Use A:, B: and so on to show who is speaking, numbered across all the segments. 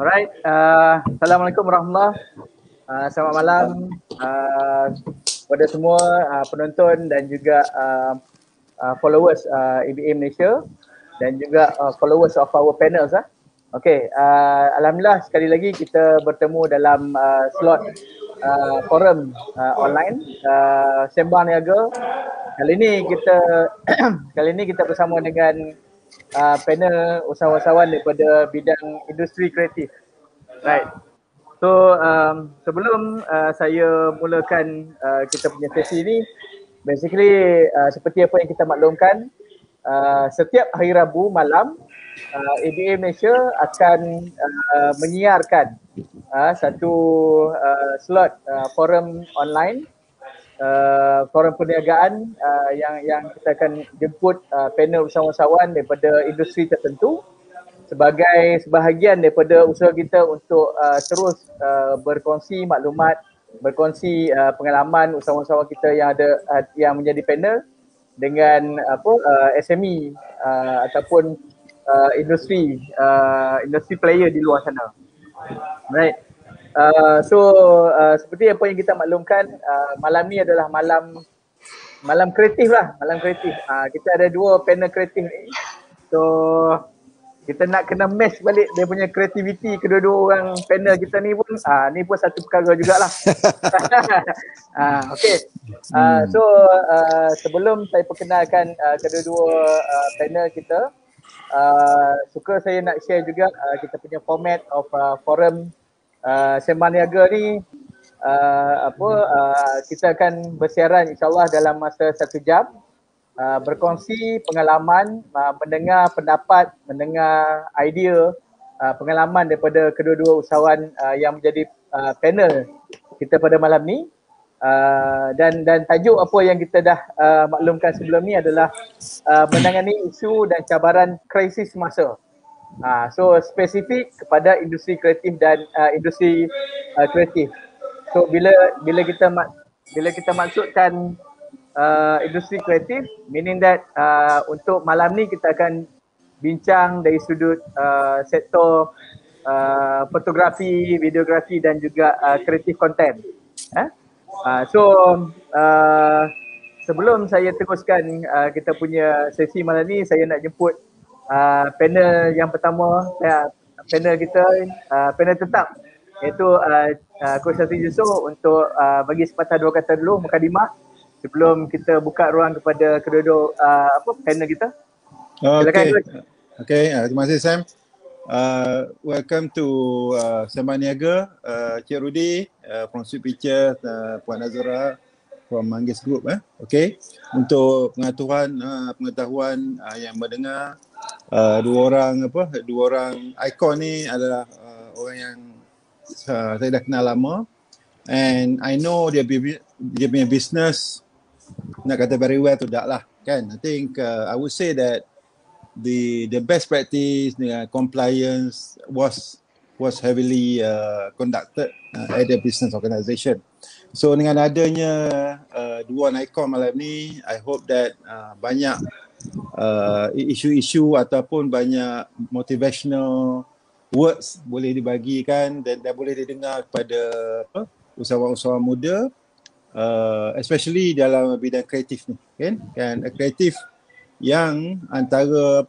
A: Alright, Assalamualaikum warahmatullahi. Selamat malam kepada semua penonton dan juga followers ABA Malaysia dan juga followers of our panels. Okay, alhamdulillah sekali lagi kita bertemu dalam slot forum online Sembang Niaga. Kali ini kita bersama dengan panel usahawan-usahawan daripada bidang industri kreatif. Right. So sebelum saya mulakan kita punya sesi ni, basically seperti apa yang kita maklumkan, setiap hari Rabu malam ABA Malaysia akan menyiarkan satu slot forum online, forum perniagaan yang kita akan jemput panel usahawan-usahawan daripada industri tertentu sebagai sebahagian daripada usaha kita untuk terus berkongsi maklumat, berkongsi pengalaman usahawan-usahawan kita yang menjadi panel dengan SME ataupun industri player di luar sana. Right. Seperti apa yang kita maklumkan, malam ni adalah malam kreatif lah, malam kreatif. Kita ada dua panel kreatif ni. So kita nak kena match balik dia punya kreativiti kedua-dua orang panel kita ni pun satu perkara jugalah. Okay. Sebelum saya perkenalkan kedua-dua panel kita, suka saya nak share juga kita punya format of forum Sembang Niaga ni. Kita akan bersiaran insyaAllah dalam masa 1 jam, berkongsi pengalaman, mendengar pendapat, mendengar idea, pengalaman daripada kedua-dua usahawan yang menjadi panel kita pada malam ni. Dan tajuk apa yang kita dah maklumkan sebelum ni adalah menangani isu dan cabaran krisis masa. So spesifik kepada industri kreatif dan industri kreatif. So bila kita maksudkan industri kreatif, meaning that untuk malam ni kita akan bincang dari sudut sektor fotografi, videografi dan juga kreatif content. Sebelum saya teruskan kita punya sesi malam ni, saya nak jemput panel yang pertama, panel kita, panel tetap, iaitu Coach Syafiq Yusof untuk bagi sepatah dua kata dulu mukadimah sebelum kita buka ruang kepada kedua-dua panel kita.
B: Okay, terima kasih Sam. Welcome to Sembang Niaga, Cik Rudy from Sweet Pictures, Puan Nazara from Manggis Group. Okay, untuk pengetahuan yang mendengar, dua orang ikon ni adalah orang yang saya dah kenal lama, and I know dia punya business, nak kata very well tu tak lah kan. I think I would say that the best practice dengan compliance was heavily conducted at the business organisation. So dengan adanya dua ikon malam ni, I hope that banyak isu-isu ataupun banyak motivational words boleh dibagikan dan boleh didengar kepada usahawan-usahawan muda, especially dalam bidang kreatif ni kan kreatif yang antara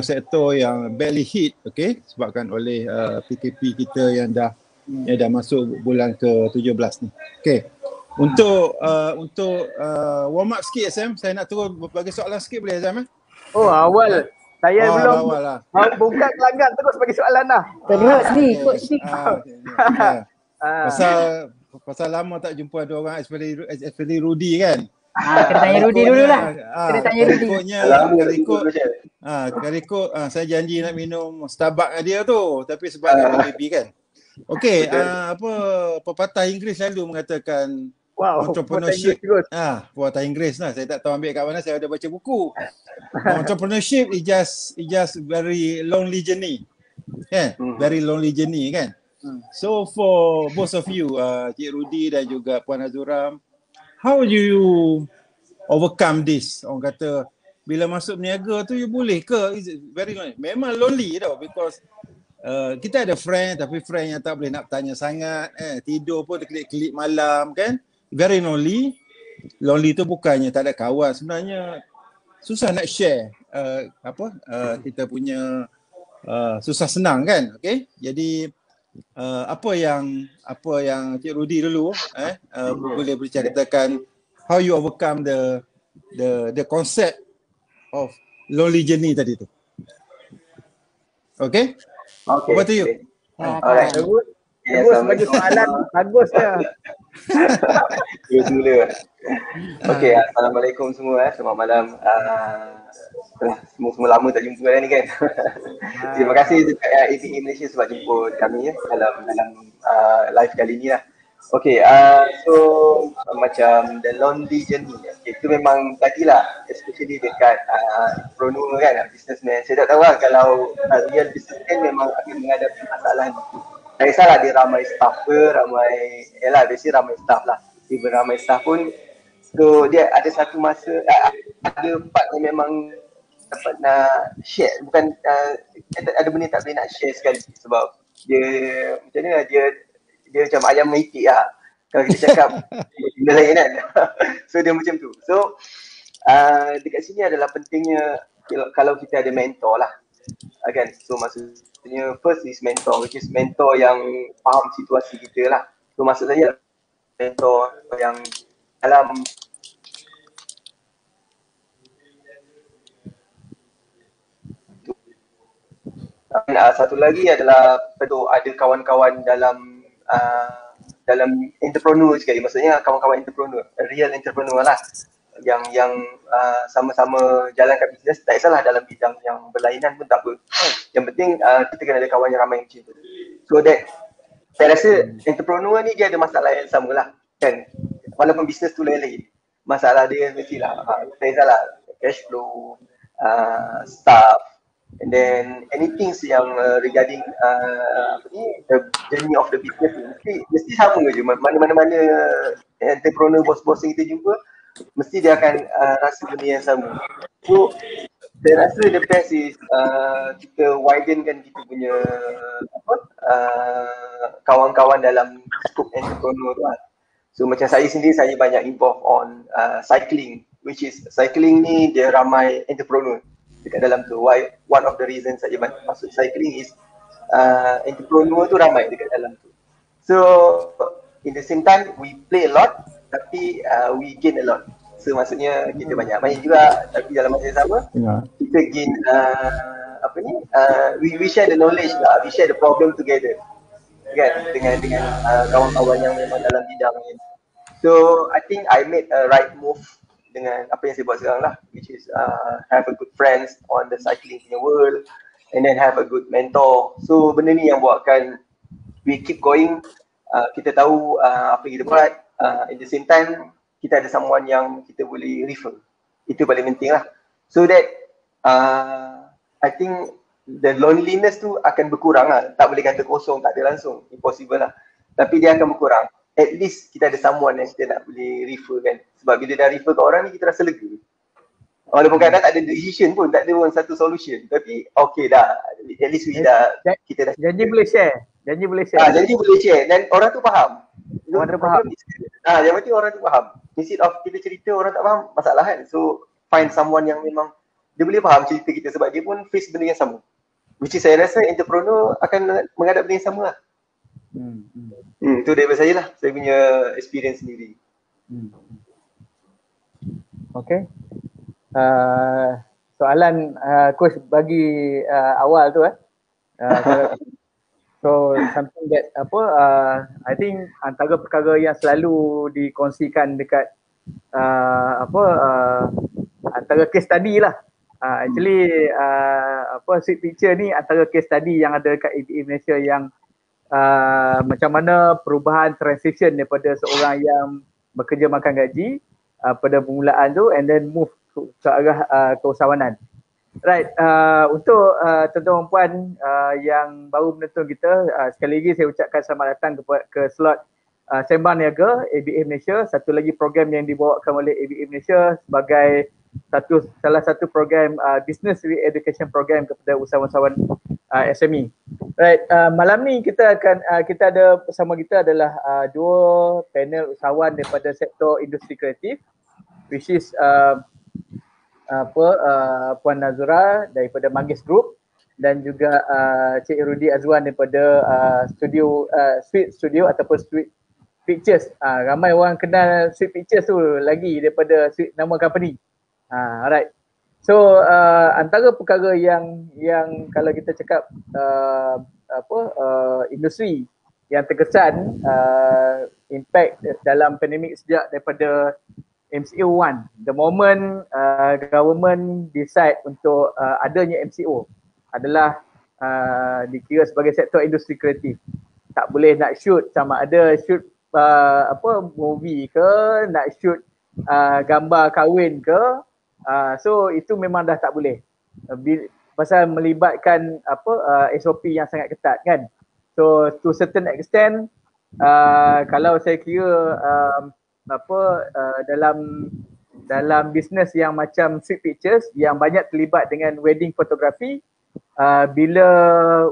B: sektor yang badly hit, sebabkan oleh PKP kita yang dah masuk bulan ke-17 ni. Untuk warm up sikit Sam, saya nak turun bagi soalan sikit boleh Sam?
A: Awal saya belum buka kelanggan terus bagi soalan lah.
C: Terus ni coach ni.
B: Pasal lama tak jumpa ada orang especially Rudy kan.
C: Kena tanya Rudy dulu lah. Kena tanya Rudy.
B: Kalau ikut saya janji nak minum Starbucks dengan dia tu, tapi sebab dia ada baby kan. Okey, pepatah Inggeris selalu mengatakan entrepreneurship. Pepatah Inggeris lah. Saya tak tahu ambil kat mana, saya ada baca buku. Entrepreneurship is just very lonely journey. Very lonely journey kan. So for both of you, Cik Rudy dan juga Puan Azuram, how do you overcome this? Orang kata bila masuk berniaga tu you boleh ke? Is it very lonely? Memang lonely tau, because kita ada friend tapi friend yang tak boleh nak tanya sangat, tidur pun klik-klik malam kan, very lonely. Lonely tu bukannya tak ada kawan, sebenarnya susah nak share kita punya susah senang kan. Okay, jadi apa yang Cik Rudy dulu boleh berceritakan how you overcome the concept of lonely journey tadi tu. Okay, over to you.
D: Alright.
A: Bagus bagi soalan bagusnya.
D: Mula. Okey, assalamualaikum semua. Selamat malam. Semua lama tak jumpa ni kan. Terima kasih dekat ABE Malaysia sebab jemput kami dalam live kali ni lah. Okey, so macam the lonely journey, itu memang tadilah, especially dekat entrepreneur kan, businessman. Saya tak tahu lah kalau real businessman memang akan menghadapi masalah ni. Tak kisahlah dia ramai staff ke, biasanya ramai staff lah. Even ramai staff pun, so dia ada satu masa, ada part yang memang dapat nak share, bukan ada benda tak boleh nak share sekali sebab dia macam mana, dia macam ayam maitik lah kalau kita cakap benda lain kan. So dia macam tu. So dekat sini adalah pentingnya kalau kita ada mentor lah kan. So maksudnya first is mentor, which is mentor yang faham situasi kita lah. So maksud saya mentor yang dalam satu lagi adalah betul ada kawan-kawan dalam entrepreneur sekali, maksudnya kawan-kawan entrepreneur, real entrepreneur lah, yang sama-sama jalan kat bisnes, tak kisahlah dalam bidang yang berlainan pun tak apa. Yang penting kita kena ada kawan yang ramai macam tu. So that saya rasa entrepreneur ni dia ada masalah yang sama lah kan, walaupun bisnes tu lain-lain, masalah dia mestilah tak kisahlah cash flow, staff, and then anything yang regarding the journey of the business mesti sama je. Mana-mana entrepreneur bos-bos yang kita jumpa mesti dia akan rasa benda yang sama. So saya rasa the best is kita widenkan kita punya kawan-kawan dalam scope entrepreneur tu lah. So macam saya sendiri, saya banyak involved on cycling, which is cycling ni dia ramai entrepreneur dekat dalam tu. Why? One of the reasons saya masuk cycling is entrepreneur tu ramai dekat dalam tu. So in the same time we play a lot tapi we gain a lot. So maksudnya kita banyak juga tapi dalam masa yang sama kita gain we share the knowledge lah, we share the problem together kan dengan kawan-kawan yang memang dalam bidang ni. So I think I made a right move dengan apa yang saya buat sekarang lah, which is have a good friends on the cycling punya world and then have a good mentor. So benda ni yang buatkan we keep going, kita tahu apa yang kita buat, at the same time kita ada someone yang kita boleh refer. Itu paling penting lah. So that I think the loneliness tu akan berkurang lah. Tak boleh kata kosong, tak ada langsung, impossible lah. Tapi dia akan berkurang. At least kita ada someone yang kita nak boleh refer kan. Sebab bila dah refer ke orang ni, kita rasa lega. Walaupun kadang tak ada decision pun, tak ada pun satu solution. Tapi okay dah, at least kita dah
A: Janji boleh share. Janji boleh
D: share dan orang tu faham.
A: Orang tu faham.
D: Yang penting orang tu faham. Instead of kita cerita orang tak faham, masalah kan. So find someone yang memang dia boleh faham cerita kita sebab dia pun face benda yang sama. Which is saya rasa entrepreneur akan menghadap benda yang sama lah. Itu daripada saya lah, saya punya experience sendiri.
A: Okay. Soalan coach bagi awal tu so something that I think antara perkara yang selalu dikongsikan dekat antara case study lah. Actually sweet picture ni antara case study yang ada dekat ABE Malaysia yang macam mana perubahan transition daripada seorang yang bekerja makan gaji pada permulaan tu and then move ke arah keusahawanan. Right, untuk tuan-tuan dan puan yang baru menonton kita, sekali lagi saya ucapkan selamat datang ke slot Sembang Niaga ABE Malaysia, satu lagi program yang dibawakan oleh ABE Malaysia sebagai salah satu program business education program kepada usahawan-usahawan SME. Right, malam ni kita ada bersama kita adalah dua panel usahawan daripada sektor industri kreatif, which is Puan Nazura daripada Manggis Group dan juga Cik Rudi Azwan daripada Sweet Studio ataupun Sweet Pictures. Ramai orang kenal Sweet Pictures tu lagi daripada Sweet nama company. Alright. So antara perkara yang kalau kita cakap industri yang terkesan impact dalam pandemik sejak daripada MCO 1, the moment government decide untuk adanya MCO adalah dikira sebagai sektor industri kreatif. Tak boleh nak shoot, sama ada shoot movie ke, nak shoot gambar kahwin ke, so itu memang dah tak boleh. Pasal melibatkan SOP yang sangat ketat kan. So to certain extent kalau saya kira dalam bisnes yang macam Sweet Pictures yang banyak terlibat dengan wedding fotografi, bila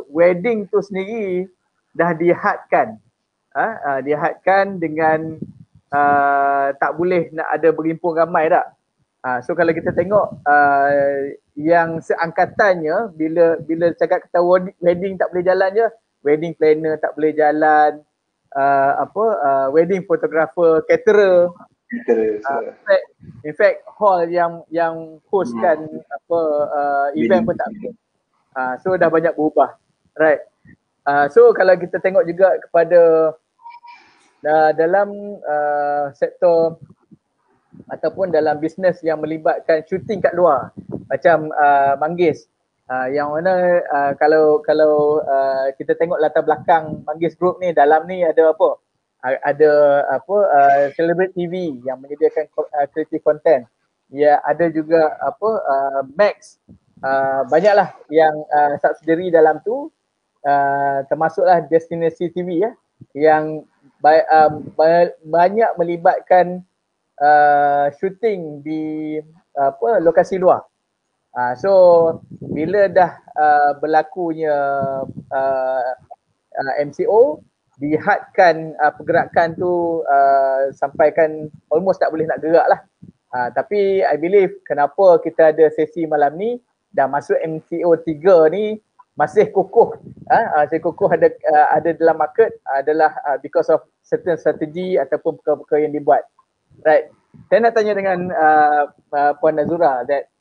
A: wedding tu sendiri dah dihadkan dengan tak boleh nak ada berhimpun ramai tak. So kalau kita tengok yang seangkatannya bila cakap kata wedding tak boleh jalan je, wedding planner tak boleh jalan, wedding photographer, caterer, in fact hall yang hostkan event pun tak boleh. So dah banyak berubah, right? So kalau kita tengok juga kepada dalam sektor ataupun dalam bisnes yang melibatkan syuting kat luar macam Manggis, yang mana kalau kita tengok latar belakang Manggis Group ni, dalam ni ada apa? Ada Celebrate TV yang menyediakan creative content. Ya, ada juga Max, banyaklah yang subsidiary dalam tu, termasuklah Destinasi TV ya, yang banyak melibatkan shooting di lokasi luar. So bila dah berlakunya MCO, dihadkan pergerakan tu sampaikan almost tak boleh nak gerak lah. Tapi I believe kenapa kita ada sesi malam ni, dah masuk MCO 3 ni masih kukuh, masih kukuh ada dalam market adalah because of certain strategi ataupun perkara-perkara yang dibuat. Right. Saya nak tanya dengan Puan Nazura that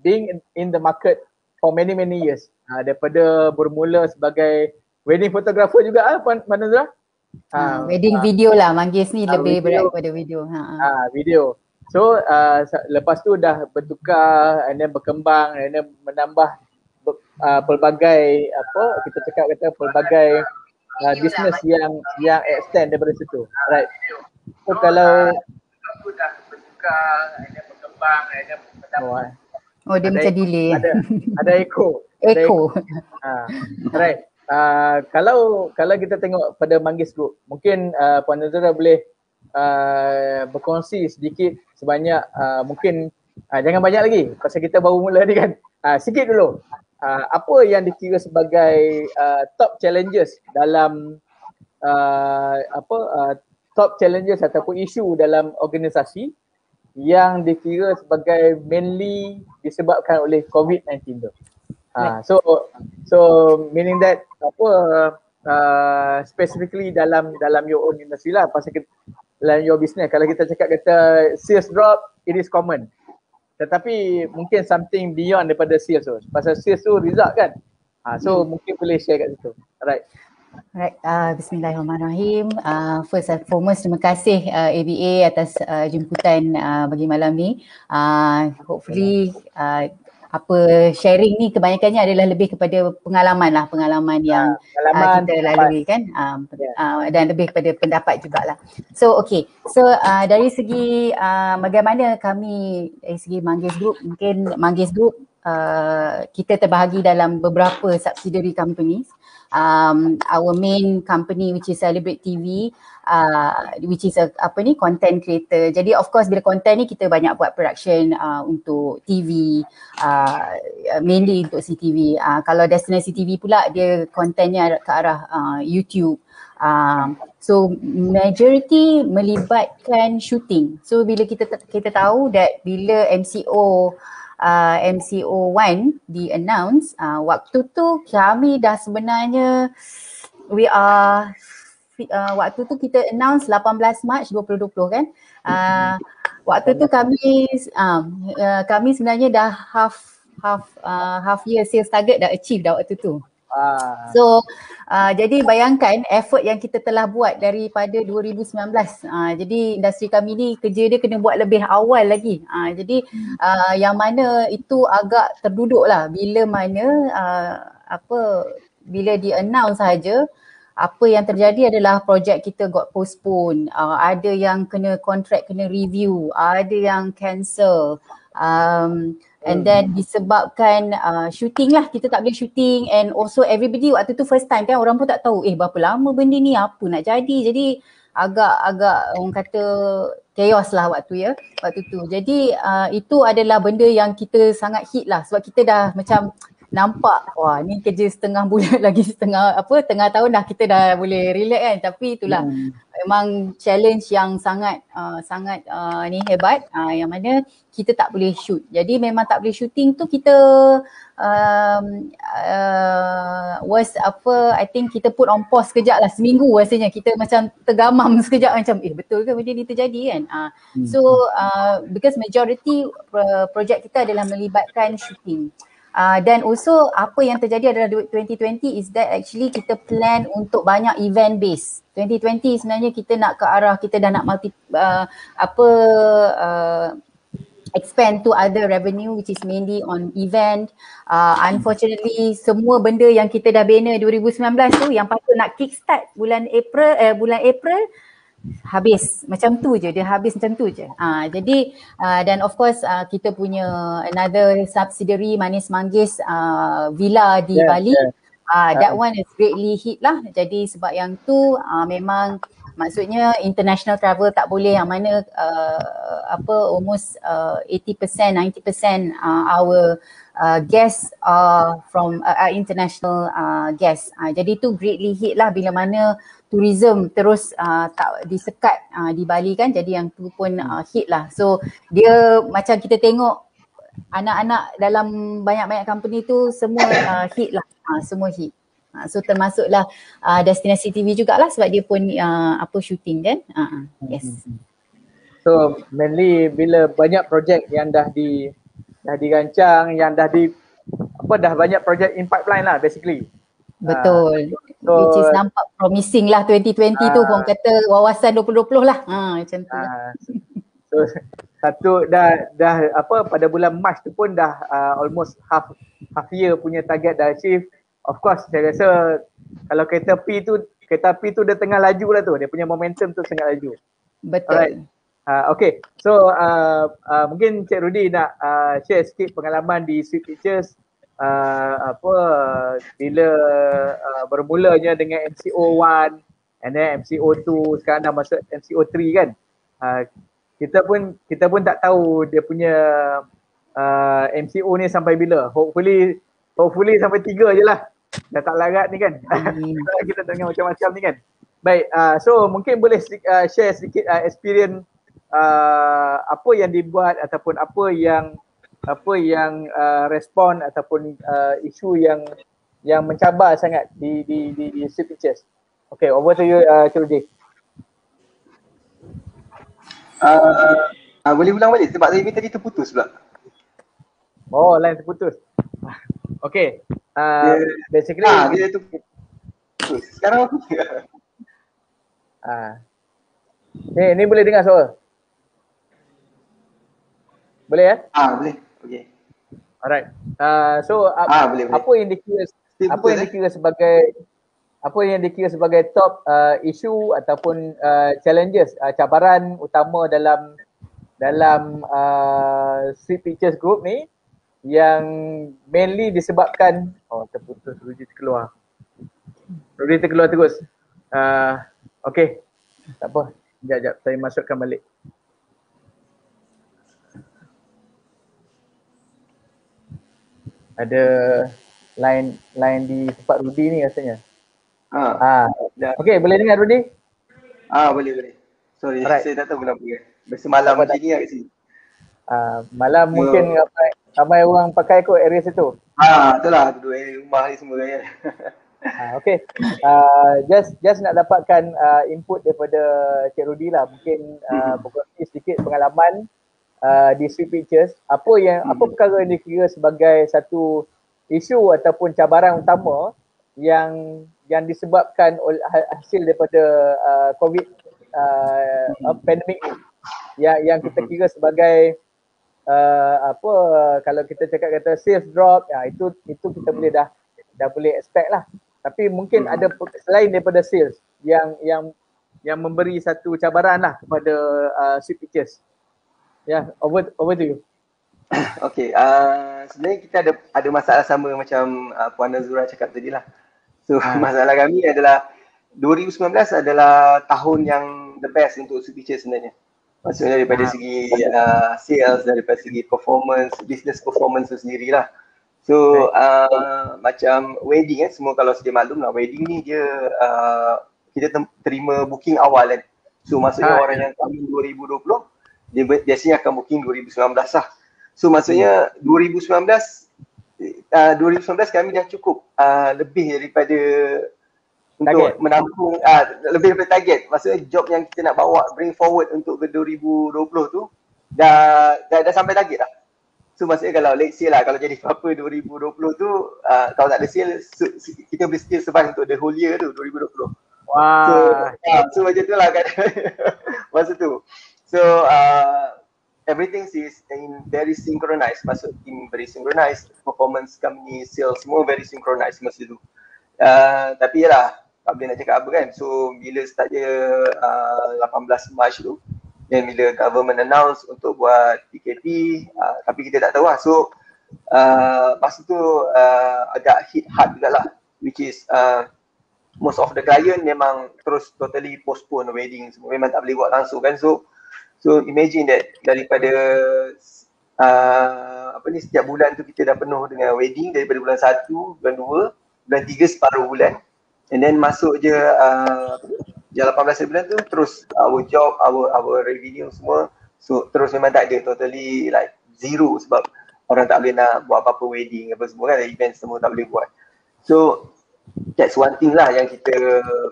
A: being in the market for many years, daripada bermula sebagai wedding photographer juga Puan Nazura?
C: Wedding video lah, Manggis ni lebih berat pada video.
A: Video. So lepas tu dah bertukar and then berkembang and then menambah pelbagai kita cakap pelbagai business yang extend daripada situ. Right. So kalau aku dah bertukar and then berkembang and then menambah.
C: Dia macam delay.
A: Ada echo. Right. Kalau kita tengok pada Manggis Group, mungkin Puan Nazura boleh berkongsi sedikit sebanyak mungkin jangan banyak lagi pasal kita baru mula ni kan. Sikit dulu. Apa yang dikira sebagai top challenges dalam top challenges ataupun isu dalam organisasi yang dikira sebagai mainly disebabkan oleh COVID-19 tu. So meaning that specifically dalam your own industry lah, pasal dalam your business, kalau kita cakap kata sales drop, it is common. Tetapi mungkin something beyond daripada sales tu, pasal sales tu result kan. So mungkin boleh share kat situ. Alright.
C: Alright, bismillahirrahmanirrahim. First and foremost, terima kasih ABA atas jemputan bagi malam ni. Hopefully apa sharing ni kebanyakannya adalah lebih kepada pengalaman yang kita lalui kan, dan lebih kepada pendapat jugalah. So okay, so dari segi bagaimana kami dari segi Manggis Group, mungkin Manggis Group kita terbahagi dalam beberapa subsidiary companies. our main company which is Celebrate TV, which is content creator. Jadi of course bila content ni kita banyak buat production untuk TV, mainly untuk CTV. Kalau Destinasi TV pula dia content-nya ke arah YouTube. So majority melibatkan shooting. So bila kita tahu that bila MCO1 di-announce, waktu tu kami dah sebenarnya waktu tu kita announce 18 Mac 2020 kan. Waktu tu kami sebenarnya dah half year sales target dah achieve dah waktu tu. So jadi bayangkan effort yang kita telah buat daripada 2019. Jadi industri kami ni kerja dia kena buat lebih awal lagi. Jadi yang mana itu agak terduduk lah bila mana bila di-announce saja, apa yang terjadi adalah projek kita got postpone, ada yang kena contract kena review, ada yang cancel. And then disebabkan shooting lah, kita tak boleh shooting, and also everybody waktu tu first time kan, orang pun tak tahu berapa lama benda ni, apa nak jadi. Jadi agak orang kata chaos lah waktu tu. Jadi itu adalah benda yang kita sangat hit lah, sebab kita dah macam nampak wah ni kerja setengah bulan lagi, tengah tahun dah kita dah boleh relax kan. Tapi itulah memang challenge yang sangat ni hebat, yang mana kita tak boleh shoot. Jadi memang tak boleh shooting tu kita I think kita put on pause sekejap lah, seminggu rasanya kita macam tergamam sekejap macam betul ke benda ni terjadi kan. So because majority projek kita adalah melibatkan shooting. Dan also apa yang terjadi adalah 2020 is that actually kita plan untuk banyak event base. 2020 sebenarnya kita nak ke arah, kita dah nak expand to other revenue which is mainly on event. Unfortunately semua benda yang kita dah bina 2019 tu yang patut nak kickstart bulan April habis macam tu je, dia habis macam tu je. Jadi dan of course kita punya another subsidiary Manis Manggis villa di Bali. That one is greatly hit lah. Jadi sebab yang tu memang maksudnya international travel tak boleh, yang mana almost 80%, 90% our guests from international guests. Jadi tu greatly hit lah bila mana tourism terus tak disekat di Bali kan. Jadi yang tu pun hit lah. So dia macam kita tengok anak-anak dalam banyak-banyak company tu semua hit lah, semua hit. So termasuklah Destinasi TV jugalah sebab dia pun shooting kan. Yes.
A: So mainly bila banyak projek yang dah dirancang, yang dah banyak projek in pipeline lah basically.
C: Betul. Which is nampak promising lah 2020 tu, orang kata wawasan 2020 lah. Macam tu lah.
A: So satu dah pada bulan Mac tu pun dah almost half year punya target dah achieve. Of course saya rasa kalau kereta api tu dia tengah laju lah tu, dia punya momentum tu sangat laju.
C: Betul.
A: Alright. Okay, so mungkin Cik Rudy nak share sikit pengalaman di Sweet Pictures, bila bermulanya dengan MCO1 and then MCO2, sekarang dah masuk MCO3 kan. Kita pun tak tahu dia punya MCO ni sampai bila. Hopefully sampai 3 je lah. Dah tak larat ni kan. Kita tengok macam-macam ni kan. Baik, so mungkin boleh share sedikit experience apa yang dibuat ataupun apa yang respon ataupun isu yang mencabar sangat di Sweet Pictures. Okay, over to you Cik Rudy.
D: Boleh ulang balik sebab tadi terputus pula.
A: Oh, line terputus. Okay, basically
D: dia tu putus. Sekarang aku
A: ni boleh dengar suara? Boleh ya?
D: Boleh. Okay.
A: Alright. So
D: boleh.
A: apa yang dikira sebagai top isu ataupun challenges, cabaran utama dalam Sweet Pictures Group ni yang mainly disebabkan terputus, Rudy keluar. Rudi terkeluar terus. Okay, tak apa. Sekejap, saya masukkan balik. Ada line di tempat Rudi ni rasanya. Okay, boleh dengar Rudi?
D: Boleh. Sorry, saya tak tahu kenapa kan. Biasa malam macam ni lah kat sini.
A: Malam mungkin ramai orang pakai kot area situ.
D: Itulah duduk rumah ni semua kan.
A: Okay. Just nak dapatkan input daripada Cik Rudi lah. Mungkin berkongsi sedikit pengalaman di Sweet Pictures. Apa perkara yang dikira sebagai satu isu ataupun cabaran utama yang disebabkan oleh hasil daripada COVID pandemik ni, yang kita kira sebagai kalau kita cakap kata sales drop, itu kita boleh dah boleh expect lah. Tapi mungkin ada selain daripada sales yang memberi satu cabaran lah kepada Sweet Pictures. Over to you.
D: Okay, sebenarnya kita ada masalah sama macam Puan Nazura cakap tadi lah. So masalah kami adalah 2019 adalah tahun yang the best untuk Sweet Pictures sebenarnya. Maksudnya daripada segi sales, daripada segi performance, business performance tu sendirilah. So macam wedding semua kalau sedia maklum lah, wedding ni dia kita terima booking awal kan. So maksudnya orang yang tahun 2020 dia biasanya akan booking 2019 lah. So maksudnya 2019 kami dah cukup lebih daripada untuk menampung lebih daripada target. Maksudnya job yang kita nak bawa bring forward untuk ke 2020 tu dah sampai target lah. So maksudnya kalau let's say lah kalau jadi apa 2020 tu kalau tak ada sale kita boleh still survive untuk the whole year tu 2020. So macam tu lah kan masa tu. So everything is very synchronized. Maksud team very synchronized, performance kami, sales semua very synchronized masa tu. Tapi yalah, tak boleh nak cakap apa kan. So bila start je 18 Mac tu, dan bila government announce untuk buat PKP, tapi kita tak tahu lah. So masa tu agak hit hard juga lah, which is most of the client memang terus totally postpone wedding semua, memang tak boleh buat langsung kan. So imagine that daripada setiap bulan tu kita dah penuh dengan wedding daripada bulan 1, bulan 2, bulan 3 separuh bulan. And then masuk je 18 bulan tu terus our job, our revenue semua so terus memang tak ada, totally like zero sebab orang tak boleh nak buat apa-apa wedding apa semua kan, event semua tak boleh buat. So that's one thing lah yang kita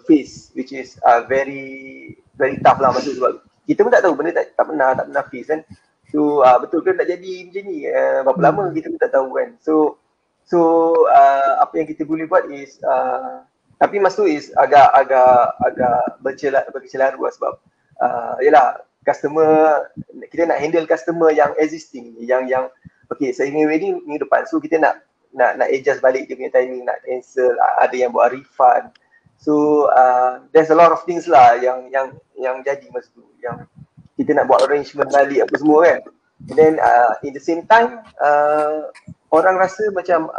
D: face, which is very very tough lah maksud sebab kita pun tak tahu benda tak pernah face kan. So betul ke nak jadi macam ni, berapa lama kita pun tak tahu kan. So apa yang kita boleh buat is tapi masa tu is agak berkecelaru lah sebab yelah customer, kita nak handle customer yang existing yang okay saya ingin wedding minggu depan, so kita nak adjust balik dia punya timing, nak cancel, ada yang buat refund. So there's a lot of things lah yang jadi masa tu, yang kita nak buat arrangement balik apa semua kan. And then in the same time orang rasa macam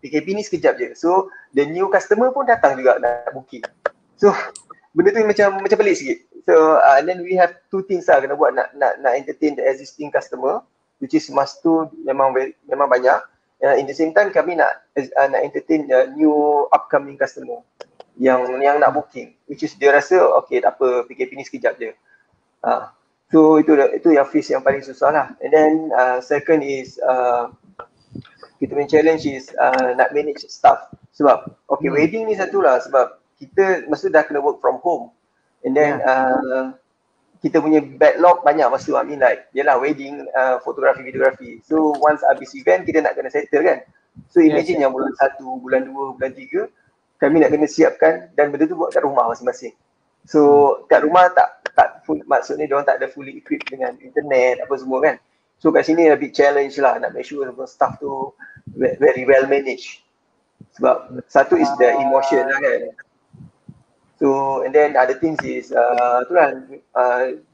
D: PKP ni sekejap je, so the new customer pun datang juga nak booking. So benda tu macam pelik sikit. So and then we have two things lah kena buat, nak entertain the existing customer, which is masa tu memang banyak. In the same time kami nak entertain the new upcoming customer yang nak booking, which is dia rasa okay tak apa PKP ni sekejap je. So itu yang face yang paling susah lah. And then second is kita punya challenge is nak manage staff. Sebab wedding ni satulah sebab kita masa dah kena work from home. And then kita punya backlog banyak masa tu. I mean like yelah wedding, fotografi, videografi. So once habis event kita nak kena settle kan. So imagine yang bulan 1, bulan 2, bulan 3 kami nak kena siapkan dan benda tu buat kat rumah masing-masing. So kat rumah tak full, maksudnya diorang tak ada fully equipped dengan internet apa semua kan. So kat sini a big challenge lah nak make sure staff tu very well managed. Sebab satu is the emotion lah kan. So and then other things is tu lah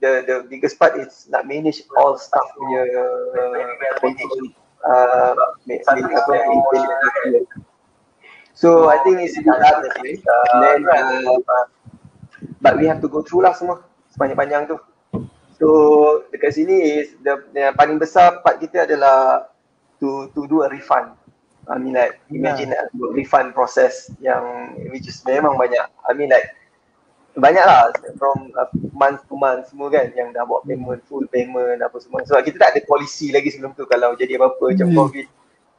D: the biggest part is nak manage all staff punya So I think it's enough actually. But we have to go through lah semua sepanjang-panjang tu. So dekat sini is yang paling besar part kita adalah to do a refund. I mean like imagine refund process yang which is memang banyak. I mean like banyak lah from month to month semua kan yang dah buat payment, full payment apa semua. So kita tak ada policy lagi sebelum tu kalau jadi apa-apa macam COVID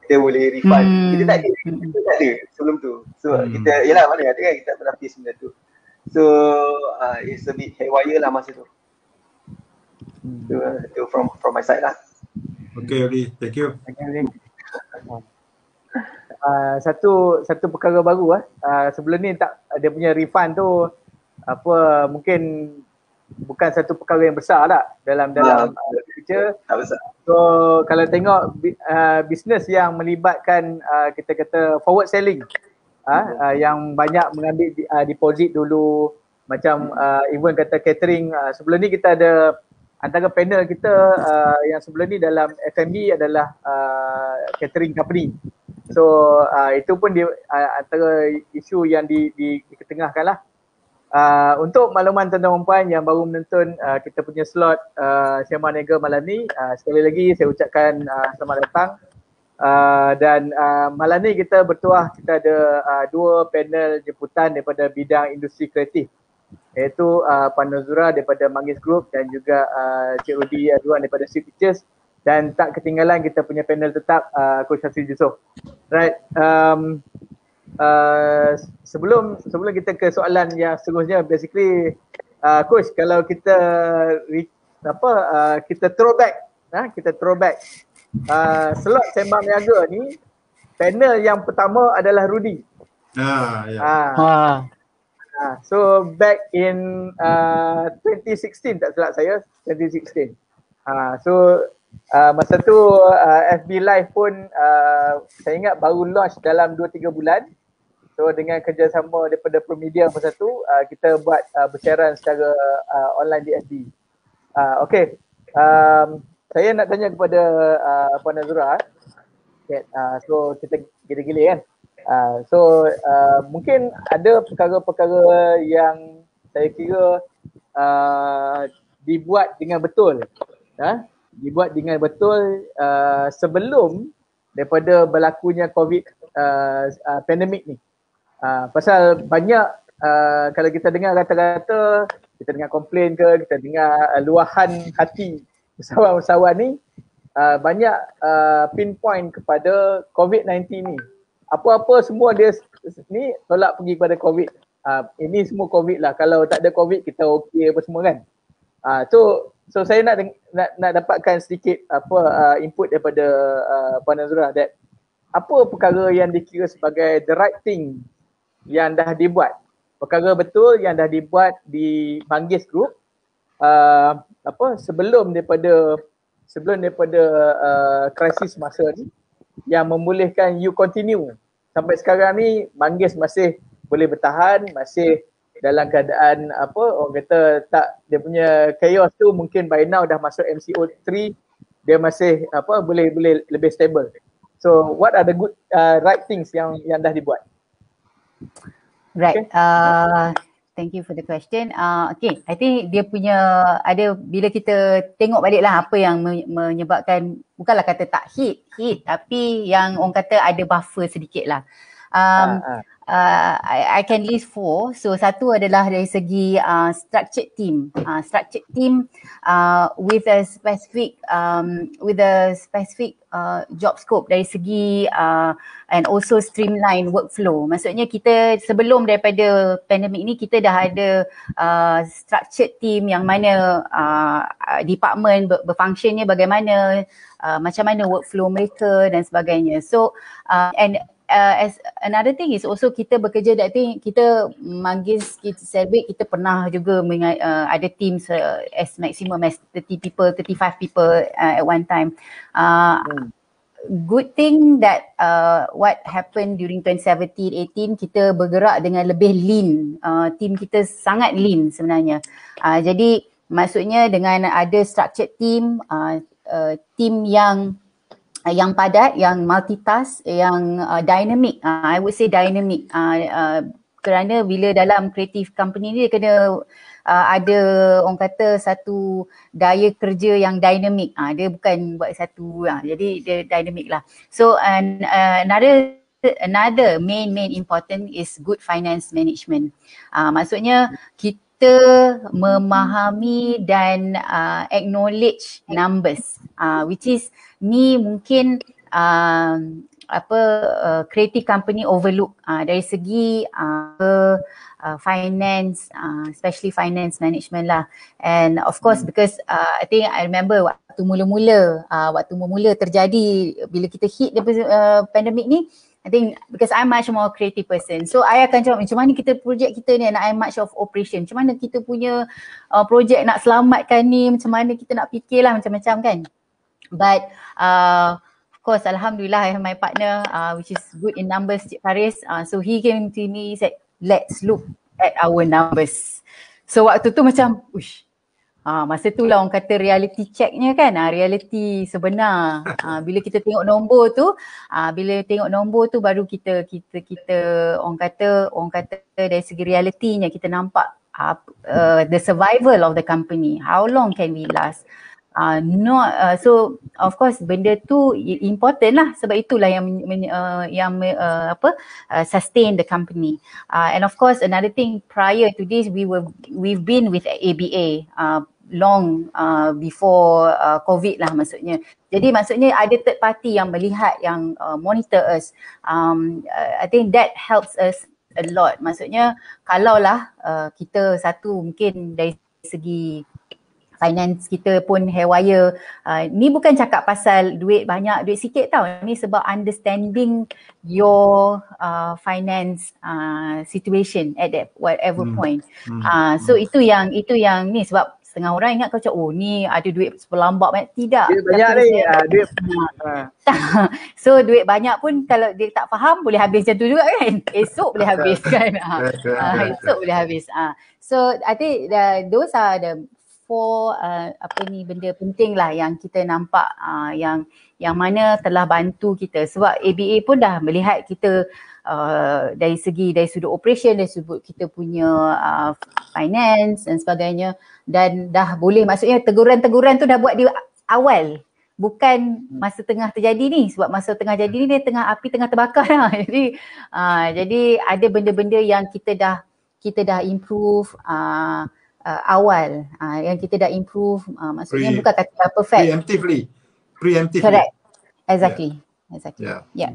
D: kita boleh refund. Kita tak ada sebelum tu. So kita yelah mana ada kan kita pernah face benda tu. So it's a bit haywire lah masa tu. So from my side lah.
B: Okay, Ali. Thank you.
A: Satu perkara baru sebelum ni tak dia punya refund tu apa mungkin bukan satu perkara yang besar lah dalam future.
D: Tak besar.
A: So kalau tengok bisnes yang melibatkan kita kata forward selling yang banyak mengambil deposit dulu macam even kata catering sebelum ni kita ada antara panel kita yang sebelum ni dalam F&B adalah catering company. So itu pun antara isu yang diketengahkan lah. Untuk makluman tuan-tuan dan puan yang baru menonton kita punya slot Sema Niaga malam ni, sekali lagi saya ucapkan selamat datang. Dan malam ni kita bertuah, kita ada dua panel jemputan daripada bidang industri kreatif, iaitu Puan Nazura daripada Manggis Group dan juga Cik Rudy Azwan daripada Sweet Pictures, dan tak ketinggalan kita punya panel tetap Coach Hasri Yusof. Right. Sebelum kita ke soalan yang seterusnya, basically Coach, kalau kita kita throwback slot Sembang Niaga ni, panel yang pertama adalah Rudy. So back in 2016 tak silap saya, 2016. So masa tu FB Live pun saya ingat baru launch dalam 2-3 bulan. So dengan kerjasama daripada Promedia masa tu kita buat bersiaran secara online di FB. Okay, saya nak tanya kepada Puan Nazura. So kita gila-gila kan. So mungkin ada perkara-perkara yang saya kira dibuat dengan betul. Dibuat dengan betul sebelum daripada berlakunya COVID pandemik ni. Pasal banyak kalau kita dengar kata-kata, kita dengar komplain ke, kita dengar luahan hati usahawan-usahawan ni, banyak pinpoint kepada COVID-19 ni. Apa-apa semua dia ni tolak pergi kepada COVID. Ini semua COVID lah, kalau tak ada COVID kita okey apa semua kan. So saya nak dapatkan sedikit input daripada Puan Nazura, that apa perkara yang dikira sebagai the right thing yang dah dibuat, perkara betul yang dah dibuat di Manggis Group sebelum daripada krisis masa ni, yang membolehkan you continue sampai sekarang ni. Manggis masih boleh bertahan, masih dalam keadaan orang kata tak, dia punya chaos tu mungkin by now dah masuk MCO3, dia masih boleh lebih stable. So what are the good right things yang dah dibuat?
C: Right. Okay. Thank you for the question. Okay, I think dia punya ada, bila kita tengok baliklah apa yang menyebabkan, bukanlah kata tak hit, tapi yang orang kata ada buffer sedikit lah. I can list 4. So satu adalah dari segi structured team. Structured team with a specific job scope dari segi and also streamline workflow. Maksudnya kita sebelum daripada pandemik ni kita dah ada structured team yang mana department berfunctionnya bagaimana, macam mana workflow mereka dan sebagainya. So as another thing is also kita bekerja, I think kita Manggis, kita Celebrate, kita pernah juga ada teams as maximum as 30 people, 35 people at one time. Good thing that what happened during 2017-18, kita bergerak dengan lebih lean. Team kita sangat lean sebenarnya. Jadi maksudnya dengan ada structured team, team yang yang padat, yang multitask, yang dynamic. I would say dynamic. Kerana bila dalam creative company ni dia kena ada orang kata satu daya kerja yang dynamic. Dia bukan buat satu, jadi dia dynamic lah. So another main important is good finance management. Maksudnya kita memahami dan acknowledge numbers, which is ni mungkin creative company overlook dari segi finance, especially finance management lah. And of course because I think I remember waktu mula-mula terjadi bila kita hit pandemic ni, I think because I'm much more creative person, so I akan cakap macam mana kita projek kita ni, and I'm much of operation, macam mana kita punya projek nak selamatkan ni, macam mana kita nak fikirlah macam-macam kan. But of course alhamdulillah I have my partner which is good in numbers, Cik Faris. So he came to me, he said let's look at our numbers. So waktu tu macam uish, masa tu lah orang kata reality checknya kan, reality sebenar. Bila kita tengok nombor tu, baru kita orang kata dari segi realitinya kita nampak the survival of the company, how long can we last. So of course benda tu important lah, sebab itulah yang sustain the company. And of course another thing, prior to this we've been with ABA long before COVID lah maksudnya. Jadi maksudnya ada third party yang melihat, yang monitor us. I think that helps us a lot. Maksudnya kalaulah kita satu mungkin dari segi finance kita pun haywire, ni bukan cakap pasal duit banyak, duit sikit tau. Ni sebab understanding your finance situation at that whatever point. So itu yang ni, sebab setengah orang ingat kau cakap, oh ni ada duit seperlambak banyak. Tidak.
A: Duit banyak ni, duit
C: so duit banyak pun kalau dia tak faham boleh habis macam tu juga kan. Esok boleh habis kan. Esok boleh habis. So I think those are the four benda penting lah yang kita nampak, yang mana telah bantu kita. Sebab ABA pun dah melihat kita dari sudut operation, dari sudut kita punya finance dan sebagainya, dan dah boleh, maksudnya teguran-teguran tu dah buat di awal, bukan masa tengah terjadi ni. Sebab masa tengah jadi ni dia api tengah terbakar lah. Jadi ada benda-benda yang kita dah improve awal, yang kita dah improve, maksudnya bukan kata perfect. Preemptively. Correct. Exactly. Yeah.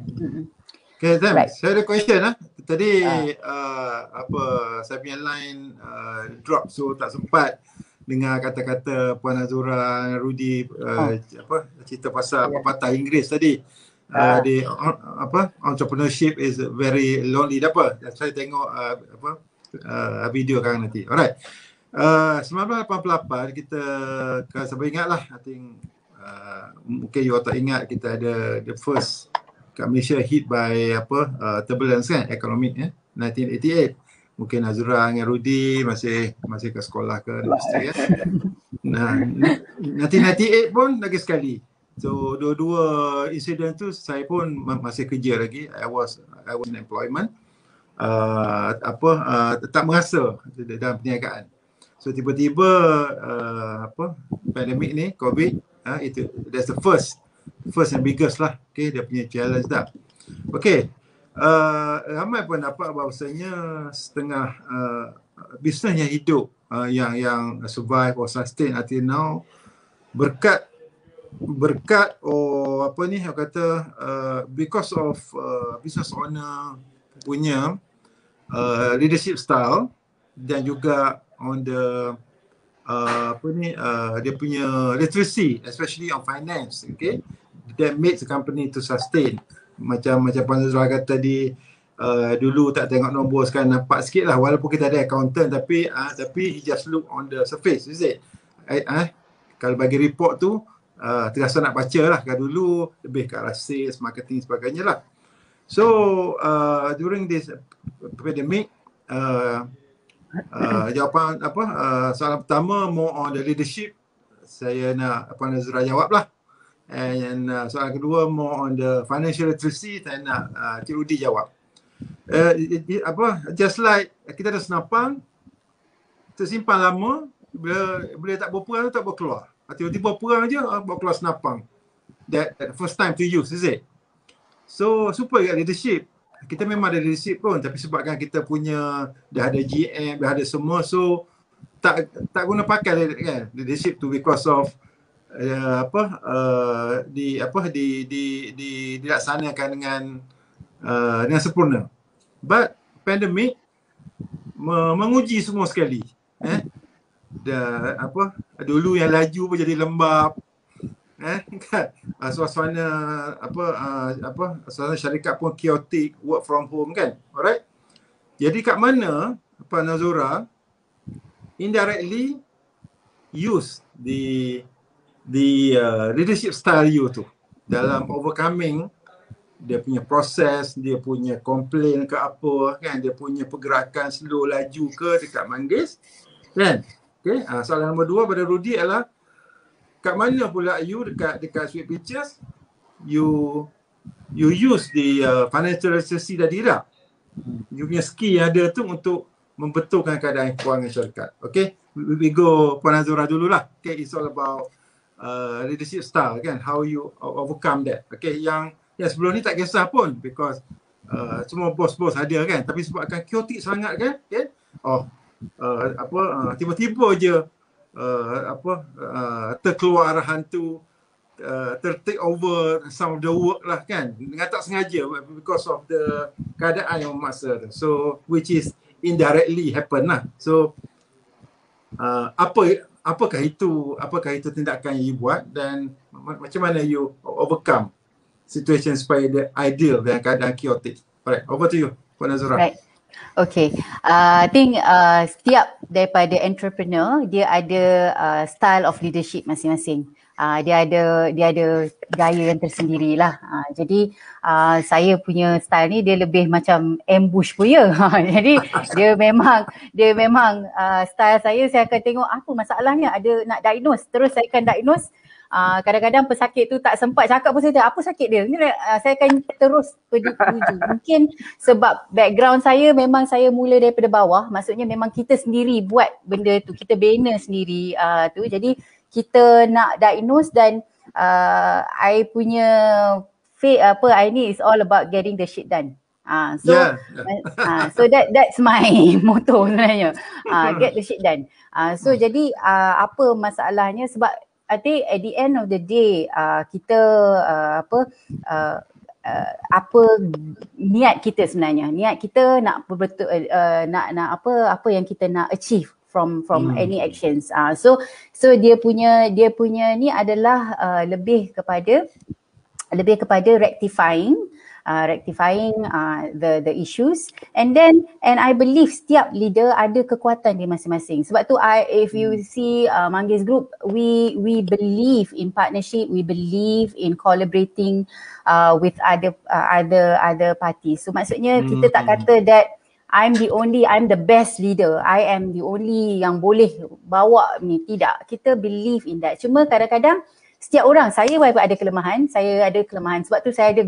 B: Okay, Zam,
C: right.
B: Saya ada question lah. Tadi saya punya line drop, so tak sempat dengar kata-kata Puan Azura, Rudy cerita pasal pepatah Inggeris tadi. Entrepreneurship is very lonely. Saya tengok video kan nanti. Alright. 1988 kita, kalau saya ingat lah, I think mungkin you tak ingat, kita ada the first kat Malaysia hit by turbulence kan, economic 1988. Mungkin Azura dengan Rudy masih ke sekolah ke universiti kan. Nah, 1998 pun lagi sekali. So dua-dua insiden tu saya pun masih kerja lagi. I was in employment. Tak merasa dalam perniagaan. So tiba-tiba pandemik ni, COVID, that's the first and biggest lah. Okay, dia punya challenge dah. Okay, ramai pun dapat bahawasanya setengah bisnes yang hidup, yang survive or sustain until now berkat because of business owner punya leadership style, dan juga on the dia punya literacy, especially on finance, okay, that makes the company to sustain. Macam Puan Azura kata tadi, dulu tak tengok nombor, sekarang nampak sikit lah, walaupun kita ada accountant, tapi he just look on the surface, is it? Kalau bagi report tu terasa nak baca lah, kalau dulu lebih ke arah sales, marketing sebagainya lah. So during this pandemic, jawapan soalan pertama more on the leadership, saya nak Puan Azura jawab lah. And soalan kedua more on the financial literacy, saya nak Cik Rudy jawab. Just like kita ada senapang, tersimpan lama, bila tak berperang tak berkeluar. Tiba-tiba perang je, bawa keluar senapang. That first time to use, is it? So, super kat leadership. Kita memang ada leadership pun, tapi sebabkan kita punya, dah ada GM, dah ada semua, so tak guna pakai kan, leadership tu because of dilaksanakan dengan sempurna. But pandemic menguji semua sekali. Dulu yang laju pun jadi lembab. Kan? Suasana suasana syarikat pun chaotic, work from home kan. Alright. Jadi kat mana Puan Nazura indirectly use the leadership style you tu dalam overcoming dia punya proses, dia punya complain ke apa kan, dia punya pergerakan slow laju ke dekat Manggis kan. Okay, soalan nombor 2 pada Rudy adalah kat mana pula you dekat Sweet Pictures you use the financial literacy tadi tak? You punya skill yang ada tu untuk membetulkan keadaan kewangan syarikat. Okay, we go Puan Nazura dululah. Okay, it's all about leadership style kan, how you overcome that. Okay, yang sebelum ni tak kisah pun because semua bos-bos ada kan, tapi sebabkan chaotic sangat kan, okay? Tiba-tiba je terkeluar arahan tu, take over some of the work lah kan, dengan tak sengaja because of the keadaan yang memaksa tu. So which is indirectly happen lah. So apakah itu tindakan yang you buat dan macam mana you overcome situation supaya the ideal dalam keadaan chaotic. Alright, over to you Puan Nazura.
C: Right. Okay, I think setiap daripada entrepreneur dia ada style of leadership masing-masing. Dia ada gaya yang tersendiri lah. Jadi saya punya style ni dia lebih macam ambush punya. Jadi dia memang style saya akan tengok apa masalahnya, ada nak diagnose, terus saya akan diagnose. Kadang-kadang pesakit tu tak sempat cakap pun saya apa sakit dia ni, saya akan terus pergi. Mungkin sebab background saya memang saya mula daripada bawah, maksudnya memang kita sendiri buat benda tu, kita bina sendiri tu. Jadi kita nak diagnose dan I punya I ni is all about getting the shit done. So that's my motto sebenarnya. Get the shit done. So jadi apa masalahnya, sebab I think at the end of the day kita apa niat kita sebenarnya. Niat kita nak betul nak apa yang kita nak achieve from any actions. So dia punya ni adalah lebih kepada rectifying the issues, and I believe setiap leader ada kekuatan dia masing-masing. Sebab tu if you see Manggis Group, we believe in partnership, we believe in collaborating with other parties. So maksudnya kita tak kata that I'm the best leader, I am the only yang boleh bawa ni, tidak. Kita believe in that. Cuma kadang-kadang setiap orang, saya ada kelemahan, sebab tu saya ada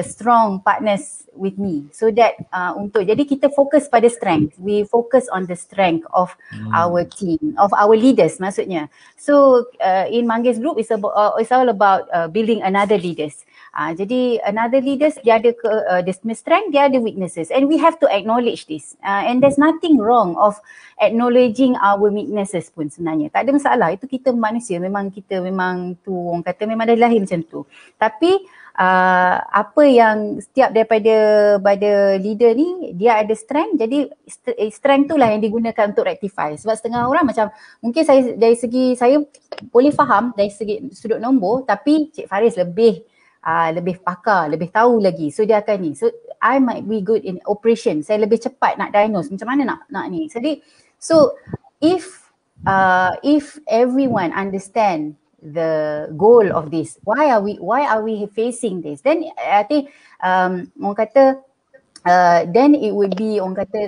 C: strong partners with me, so that jadi kita fokus pada strength, we focus on the strength of our team, of our leaders maksudnya. So in Manggis Group it's all about building another leaders. Jadi another leaders dia ada the strength, dia ada weaknesses, and we have to acknowledge this, and there's nothing wrong of acknowledging our weaknesses pun sebenarnya. Tak ada masalah, itu kita manusia, memang tu orang kata memang dah lahir macam tu. Tapi apa yang setiap daripada leader ni dia ada strength, jadi strength tu lah yang digunakan untuk rectify. Sebab setengah orang macam mungkin saya dari segi saya boleh faham dari segi sudut nombor, tapi Cik Faris lebih pakar, lebih tahu lagi. So dia akan ni. So I might be good in operation. Saya lebih cepat nak diagnose macam mana nak ni. Jadi so if everyone understand the goal of this, why are we facing this, then I think orang kata then it would be orang kata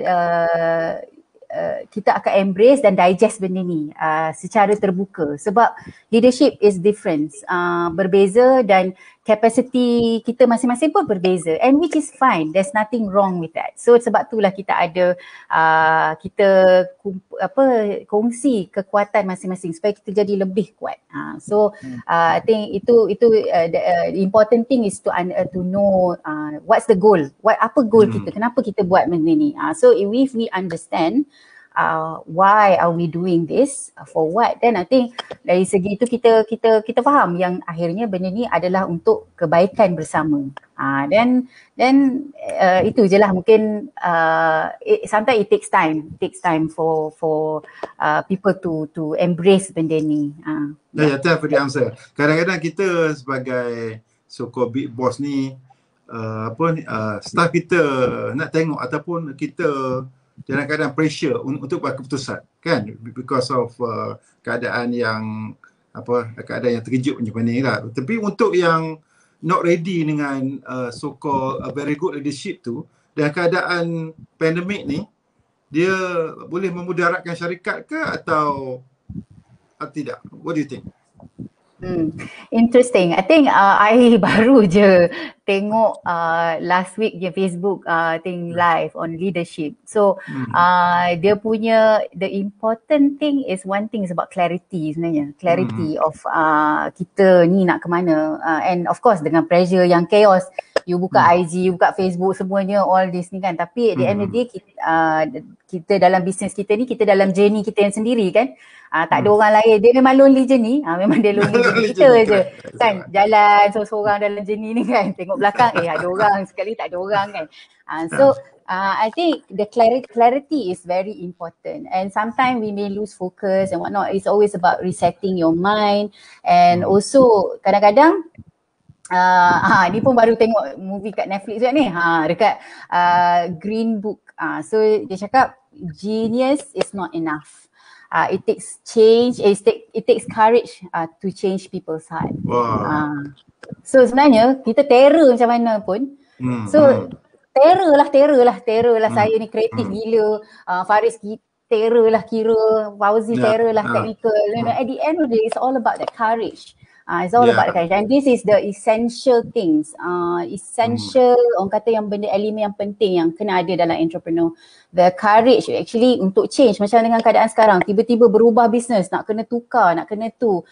C: kita akan embrace dan digest benda ni secara terbuka, sebab leadership is different, berbeza, dan capacity kita masing-masing pun berbeza, and which is fine, there's nothing wrong with that. So sebab itulah kita ada kita kongsi kekuatan masing-masing supaya kita jadi lebih kuat. So I think itu the important thing is to know what's the goal, apa goal kita, kenapa kita buat benda ni. So if we understand why are we doing this, for what, then I think dari segi itu kita faham yang akhirnya benda ni adalah untuk kebaikan bersama. Then itu je lah mungkin. Sometimes it takes time for people to embrace benda ni.
E: Thank for the answer. Kadang-kadang kita sebagai so-called big boss ni staff kita nak tengok ataupun kita dalam keadaan pressure untuk buat keputusan, kan, because of keadaan yang terkejut macam ni lah. Tapi untuk yang not ready dengan so-called very good leadership tu, dalam keadaan pandemik ni, dia boleh memudaratkan syarikat ke atau tidak? What do you think?
C: Interesting. I think I baru je tengok last week je Facebook thing live on leadership. So dia punya, the important thing is, one thing is about clarity sebenarnya. Clarity of kita ni nak ke mana, and of course dengan pressure yang chaos, you buka IG, you buka Facebook, semuanya all this ni kan. Tapi at the end of the day, kita dalam bisnes kita ni, kita dalam journey kita yang sendiri kan. Tak ada orang lain, dia memang lonely journey. Memang dia lonely journey kita je kan, jalan seorang-seorang dalam journey ni kan, tengok belakang ada orang, sekali tak ada orang kan. So I think the clarity is very important, and sometimes we may lose focus and whatnot. It's always about resetting your mind, and also kadang-kadang ni pun baru tengok movie kat Netflix juga ni, dekat Green Book. So dia cakap genius is not enough. It takes change, it takes courage to change people's heart. So sebenarnya kita terror macam mana pun. So terror lah. Saya ni kreatif gila, Faris terror lah kira, Fauzi terror lah technical. At the end of the day, it's all about that courage. It's all about the courage, and this is the essential things. Essential, orang kata yang benda elemen yang penting yang kena ada dalam entrepreneur. The courage actually untuk change, macam dengan keadaan sekarang, tiba-tiba berubah bisnes, nak kena tukar, nak kena tu.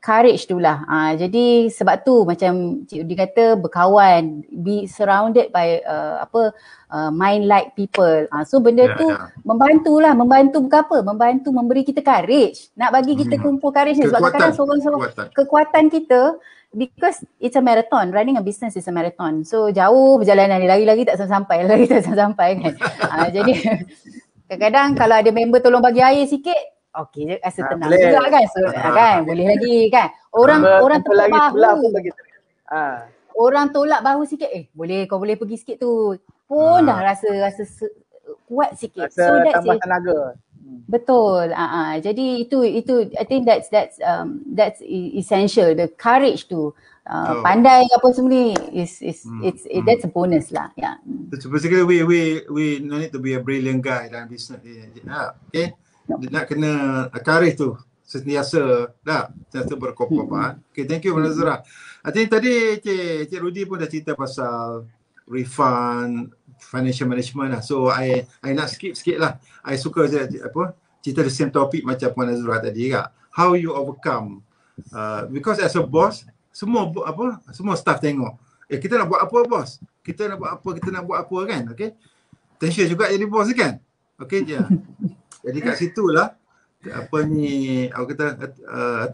C: Courage tu lah. Jadi sebab tu macam Cik Udi kata, berkawan, be surrounded by mind-like people. So benda tu membantu bukan apa? Membantu memberi kita courage. Nak bagi kita kumpul courage ni. Sebab kadang-kadang seorang-seorang kekuatan kita, because it's a marathon, running a business is a marathon. So jauh perjalanan ni, lagi-lagi tak sampai kan. Jadi kadang-kadang kalau ada member tolong bagi air sikit, okey je, rasa tenang juga kan. So, kan boleh lagi kan. Orang tolak bahu. Orang tolak bahu sikit, kau boleh pergi sikit tu. Pun dah rasa kuat sikit.
A: Rasa so tambah tenaga.
C: Betul. Jadi itu I think that's essential. The courage to pandai apa semua ni that's a bonus lah.
E: So basically we no need to be a brilliant guy dalam business. Okay. Nak kena courage tu sentiasa berkompeten. Okay, thank you Nazra. I think tadi Cik Rudy pun dah cerita pasal refund, financial management lah. So I nak skip sikit lah. I suka cerita the same topic macam Puan Nazra tadi kan. How you overcome, because as a boss, semua staff tengok, kita nak buat apa bos? Kita nak buat apa kan? Okay, tension juga jadi bos kan? Okay je. Jadi kat situlah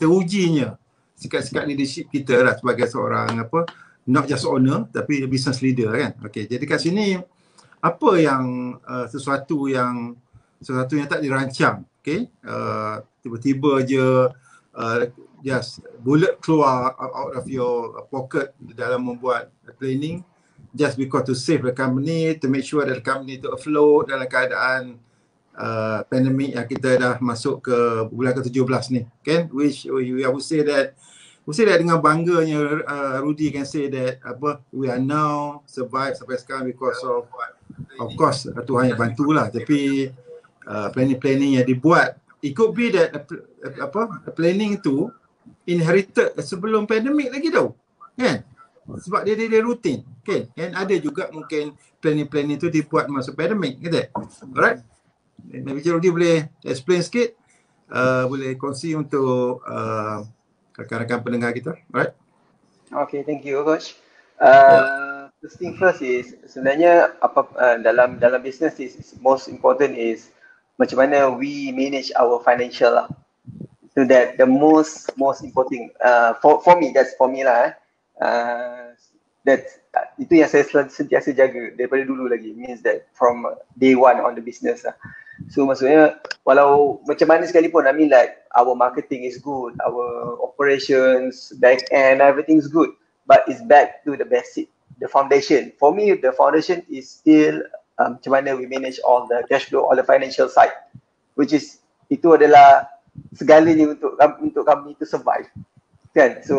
E: terujinya sikap-sikap leadership kita lah sebagai seorang not just owner tapi business leader kan. Okey, jadi kat sini apa yang sesuatu yang tak dirancang, okey, tiba-tiba je just bullet keluar out of your pocket dalam membuat planning just because to save the company, to make sure that the company to afloat dalam keadaan pandemik yang kita dah masuk ke bulan ke-17 ni kan, which I would say that dengan bangganya Rudy can say that we are now survive sampai sekarang because of course Tuhan yang bantulah, tapi planning yang dibuat, it could be that planning tu inherited sebelum pandemic lagi tau, kan? Sebab dia rutin, okay? And ada juga mungkin planning tu dibuat masa pandemic, kata. Alright? Nabi Rudi boleh explain sikit, boleh kongsi untuk rakan-rakan pendengar kita. Alright?
D: Okay, thank you coach. First thing first is sebenarnya dalam business is most important is macam mana we manage our financial lah. So that the most important for me, that's for me lah. Itu yang saya sentiasa jaga daripada dulu lagi, means that from day one on the business lah. So maksudnya walau macam mana sekalipun, I mean like our marketing is good, our operations, back end, everything is good, but it's back to the basic, the foundation. For me, the foundation is still macam mana we manage all the cash flow, all the financial side, which is itu adalah segalanya untuk company to survive, kan? So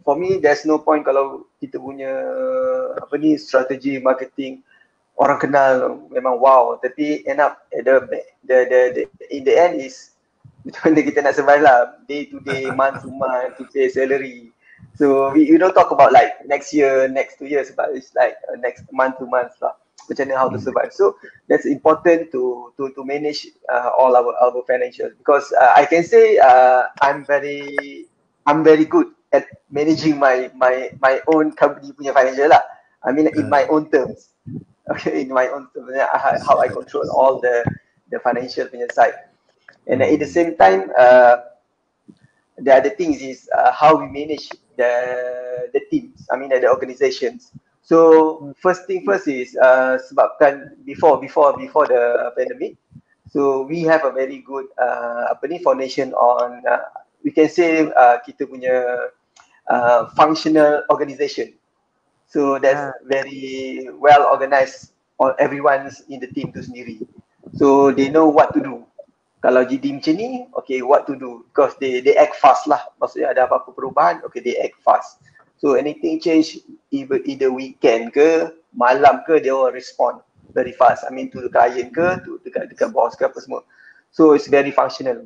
D: for me, there's no point kalau kita punya strategi marketing orang kenal memang wow, tapi end up at in the end is macam mana kita nak survive lah, day to day, month to month, to pay salary. So we don't talk about like next year, next 2 years, but it's like next month to month lah, macam mana how to survive. So that's important to manage all our financials, because I can say I'm very good at managing my own company punya financial lah. I mean in my own terms. Okay, in my own terms, how I control all the financial punya side. And at the same time, the other things is how we manage the teams, I mean the organizations. So first thing first is sebabkan before the pandemic, so we have a very good foundation on we can say kita punya functional organization. So that's very well organized, or everyone's in the team tu sendiri. So they know what to do. Kalau jadi macam ni, okay, what to do, because they act fast lah. Maksudnya ada apa-apa perubahan, okay, they act fast. So anything change, either weekend ke, malam ke, they will respond very fast. I mean to the client ke, to dekat boss ke apa semua. So it's very functional.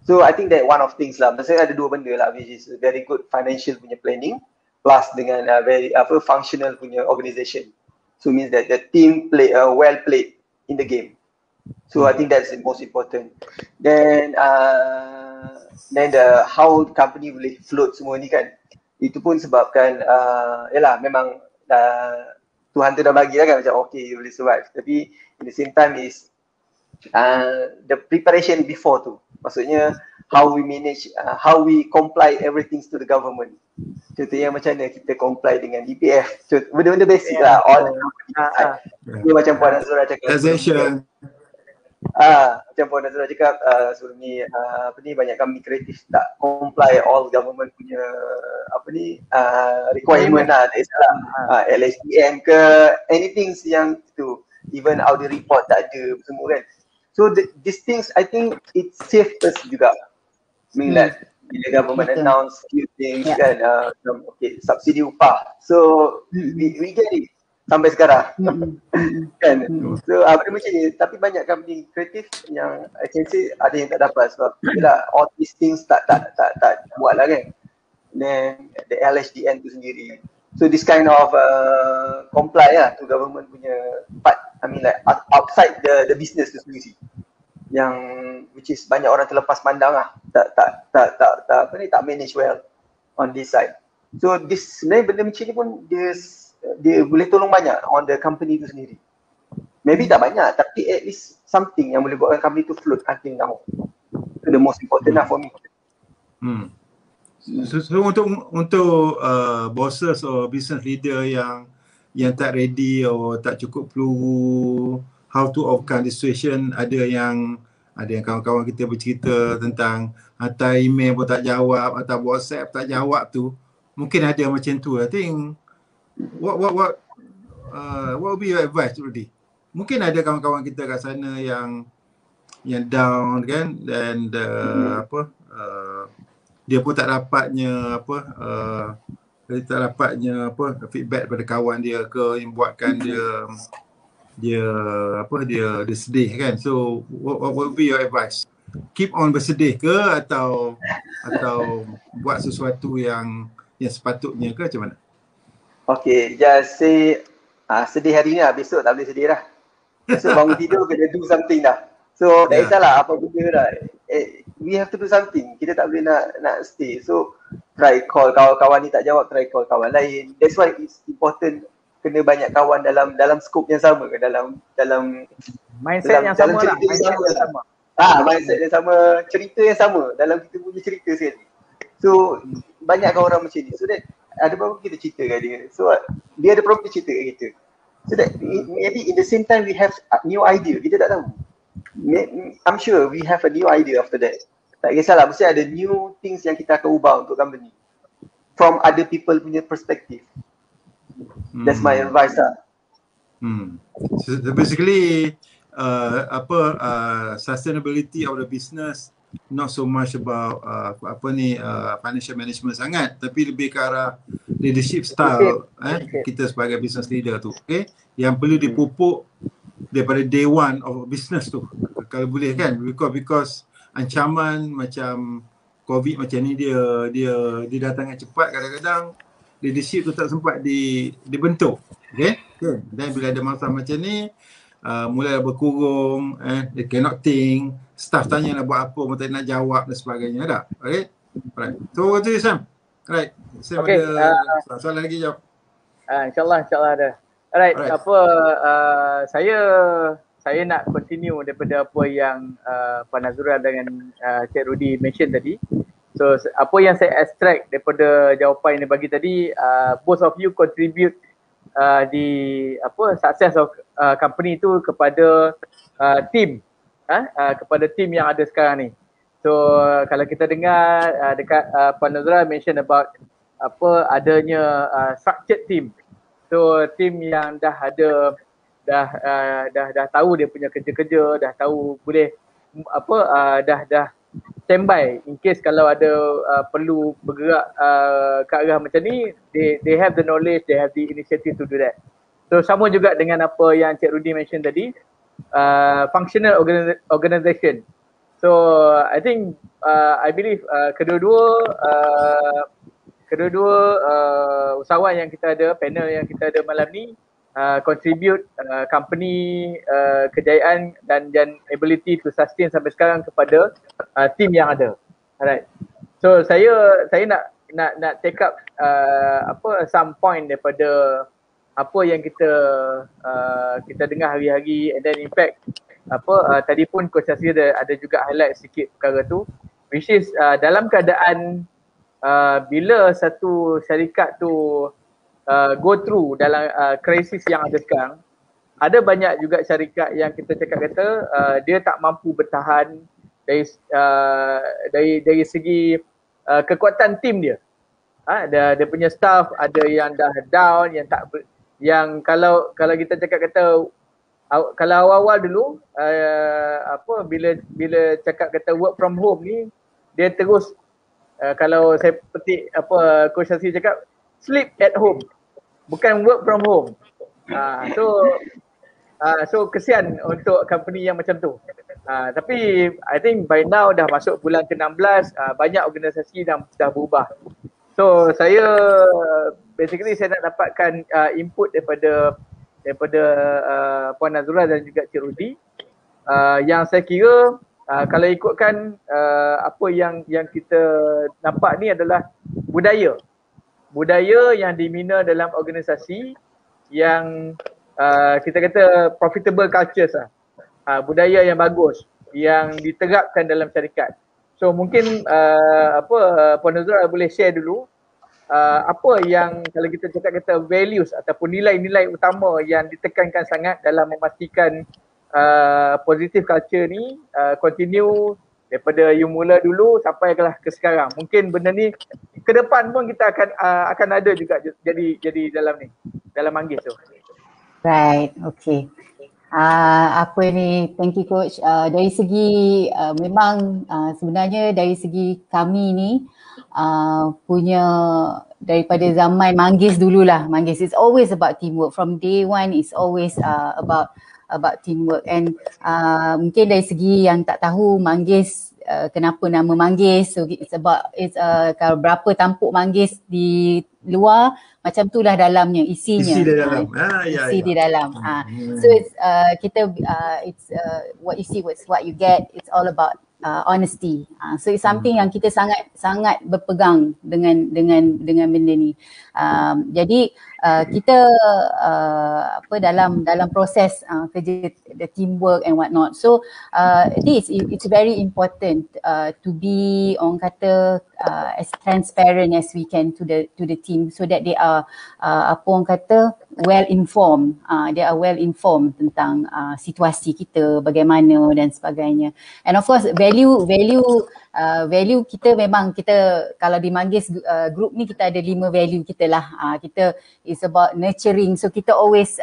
D: So I think that one of things lah. Maksudnya ada dua benda lah, which is very good financial punya planning, plus dengan very functional punya organization. So means that the team play well played in the game. So I think that's the most important. Then the how company boleh float semua ni kan, itu pun sebabkan yalah memang Tuhan tu dah bagi lah kan, macam okay you boleh survive. Tapi at the same time is the preparation before tu, maksudnya how we manage, how we comply everything to the government. Contohnya macam mana kita comply dengan DPF, benda-benda basic lah. All the macam Puan Azura cakap, macam Puan Azura cakap sebelum ni, banyak company kreatif tak comply all government punya requirement lah, tak salah, LSDM ke, anything yang tu, even audit report tak ada semua kan. So these things I think it saved us juga. I mean like bila government announce few things kan, okay, subsidi upah, so we get it sampai sekarang kan. So benda macam ni, tapi banyak company kreatif yang I can say ada yang tak dapat sebab bila all these things tak buat lah kan. Then the LHDN tu sendiri, so this kind of comply lah to government punya part, I mean like outside the business tu sendiri, yang which is banyak orang terlepas pandang lah, tak manage well on this side. So this sebenarnya benda macam ni pun dia boleh tolong banyak on the company tu sendiri. Maybe tak banyak, tapi at least something yang boleh buatkan company tu float until now. So the most important lah for me.
E: So untuk bosses or business leader yang tak ready or tak cukup peluru how to overcome the situation, ada yang kawan-kawan kita bercerita tentang hantar email pun tak jawab, hantar WhatsApp tak jawab tu, mungkin ada macam tu. I think what would be your advice, Rudy? Mungkin ada kawan-kawan kita kat sana yang down kan, dan dia pun tak dapatnya feedback daripada kawan dia ke, yang buatkan dia dia sedih kan. So what would be your advice? Keep on bersedih ke atau buat sesuatu yang sepatutnya ke macam mana?
D: Okay, just say sedih hari ni lah, besok tak boleh sedih dah. Besok bangun tidur kena do something dah. So tak kisahlah apa benda dah. We have to do something. Kita tak boleh nak stay. So try call kawan-kawan ni tak jawab, try call kawan lain. That's why it's important kena banyak kawan dalam skop yang sama, dalam
A: Mindset yang sama lah.
D: Mindset yang sama, cerita yang sama dalam kita punya cerita sekali. So banyak kawan orang macam ni. So that ada problem kita cerita kat dia. So dia ada problem dia cerita kat kita. So that maybe in the same time we have new idea. Kita tak tahu. I'm sure we have a new idea after that. Tak kisahlah, mesti ada new things yang kita akan ubah untuk company. From other people punya perspective. That's my advice lah.
E: So basically sustainability of the business not so much about financial management sangat, tapi lebih ke arah leadership style kita sebagai business leader tu, okay, yang perlu dipupuk daripada day one of business tu kalau boleh kan, because ancaman macam COVID macam ni dia datang cepat, kadang-kadang leadership tu tak sempat dibentuk, okay? Dan bila ada masalah macam ni mulai berkurung, they cannot think, staff tanya nak buat apa, mereka nak jawab dan sebagainya, dah. Okay? Alright. So tu Sam. Alright. Sam ada soalan lagi jawab.
A: InsyaAllah ada. Alright. Saya nak continue daripada apa yang Puan Nazura dengan Cik Rudy mention tadi. So apa yang saya extract daripada jawapan yang bagi tadi, both of you contribute success of company tu kepada team, kepada team yang ada sekarang ni. So kalau kita dengar dekat Puan Nazura mention about adanya structured team. So team yang dah tahu dia punya kerja-kerja, dah tahu boleh dah standby in case kalau ada perlu bergerak ke arah macam ni, they have the knowledge, they have the initiative to do that. So sama juga dengan apa yang Cik Rudy mention tadi, functional organization. So I think I believe kedua-dua usahawan yang kita ada, panel yang kita ada malam ni contribute company kejayaan dan ability to sustain sampai sekarang kepada team yang ada. Alright. So saya nak take up some point daripada apa yang kita dengar hari-hari, and then in fact tadi pun Coach Yasir ada juga highlight sikit perkara tu, which is dalam keadaan bila satu syarikat tu go through dalam krisis yang ada sekarang, ada banyak juga syarikat yang kita kata dia tak mampu bertahan dari segi kekuatan tim dia. Dia punya staff ada yang dah down, yang kalau kita kata kalau awal-awal dulu bila cakap kata work from home ni, dia terus kalau saya petik Coach Yasir cakap, sleep at home, bukan work from home. So kesian untuk company yang macam tu. Tapi I think by now dah masuk bulan ke-16, banyak organisasi dah berubah. So saya nak dapatkan input daripada Puan Nazura dan juga Cik Rudy, yang saya kira kalau ikutkan apa yang kita nampak ni adalah budaya yang dibina dalam organisasi yang kita kata profitable cultures lah. Budaya yang bagus yang diterapkan dalam syarikat. So mungkin Puan Nazura boleh share dulu apa yang kalau kita cakap kata values ataupun nilai-nilai utama yang ditekankan sangat dalam memastikan positive culture ni continue daripada you mula dulu sampai ke sekarang. Mungkin benda ni ke depan pun kita akan ada juga jadi dalam Manggis tu.
C: Right, okay. Thank you Coach. Dari segi memang sebenarnya dari segi kami ni punya daripada zaman Manggis dululah. Manggis is always about teamwork. From day one it's always about teamwork. And mungkin dari segi yang tak tahu Manggis, kenapa nama Manggis, so it's kalau berapa tampuk Manggis di luar, macam tu lah dalamnya isinya.
E: Isi di dalam.
C: Isi di dalam. So it's what you see, what you get. It's all about honesty. So it's something yang kita sangat berpegang dengan benda ni. Jadi kita dalam proses kerja, the teamwork and what not. So it's very important to be, orang kata, as transparent as we can to the team, so that they are orang kata well informed. They are well informed tentang situasi kita bagaimana dan sebagainya. And of course value kita memang, kita kalau di Manggis group ni kita ada 5 value kita lah. Kita is about nurturing, so kita always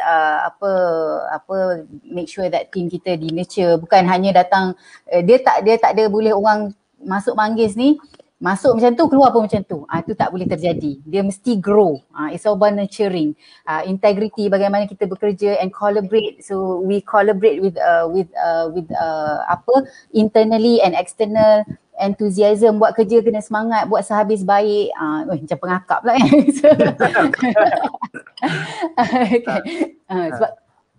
C: make sure that team kita di nurture, bukan hanya datang dia tak ada boleh orang masuk Manggis ni masuk macam tu, keluar pun macam tu. Itu tak boleh terjadi. Dia mesti grow. It's all about nurturing. Integrity, bagaimana kita bekerja and collaborate. So we collaborate with internally and external. Enthusiasm, buat kerja kena semangat, buat sehabis baik. Macam pengakap lah kan. Sebab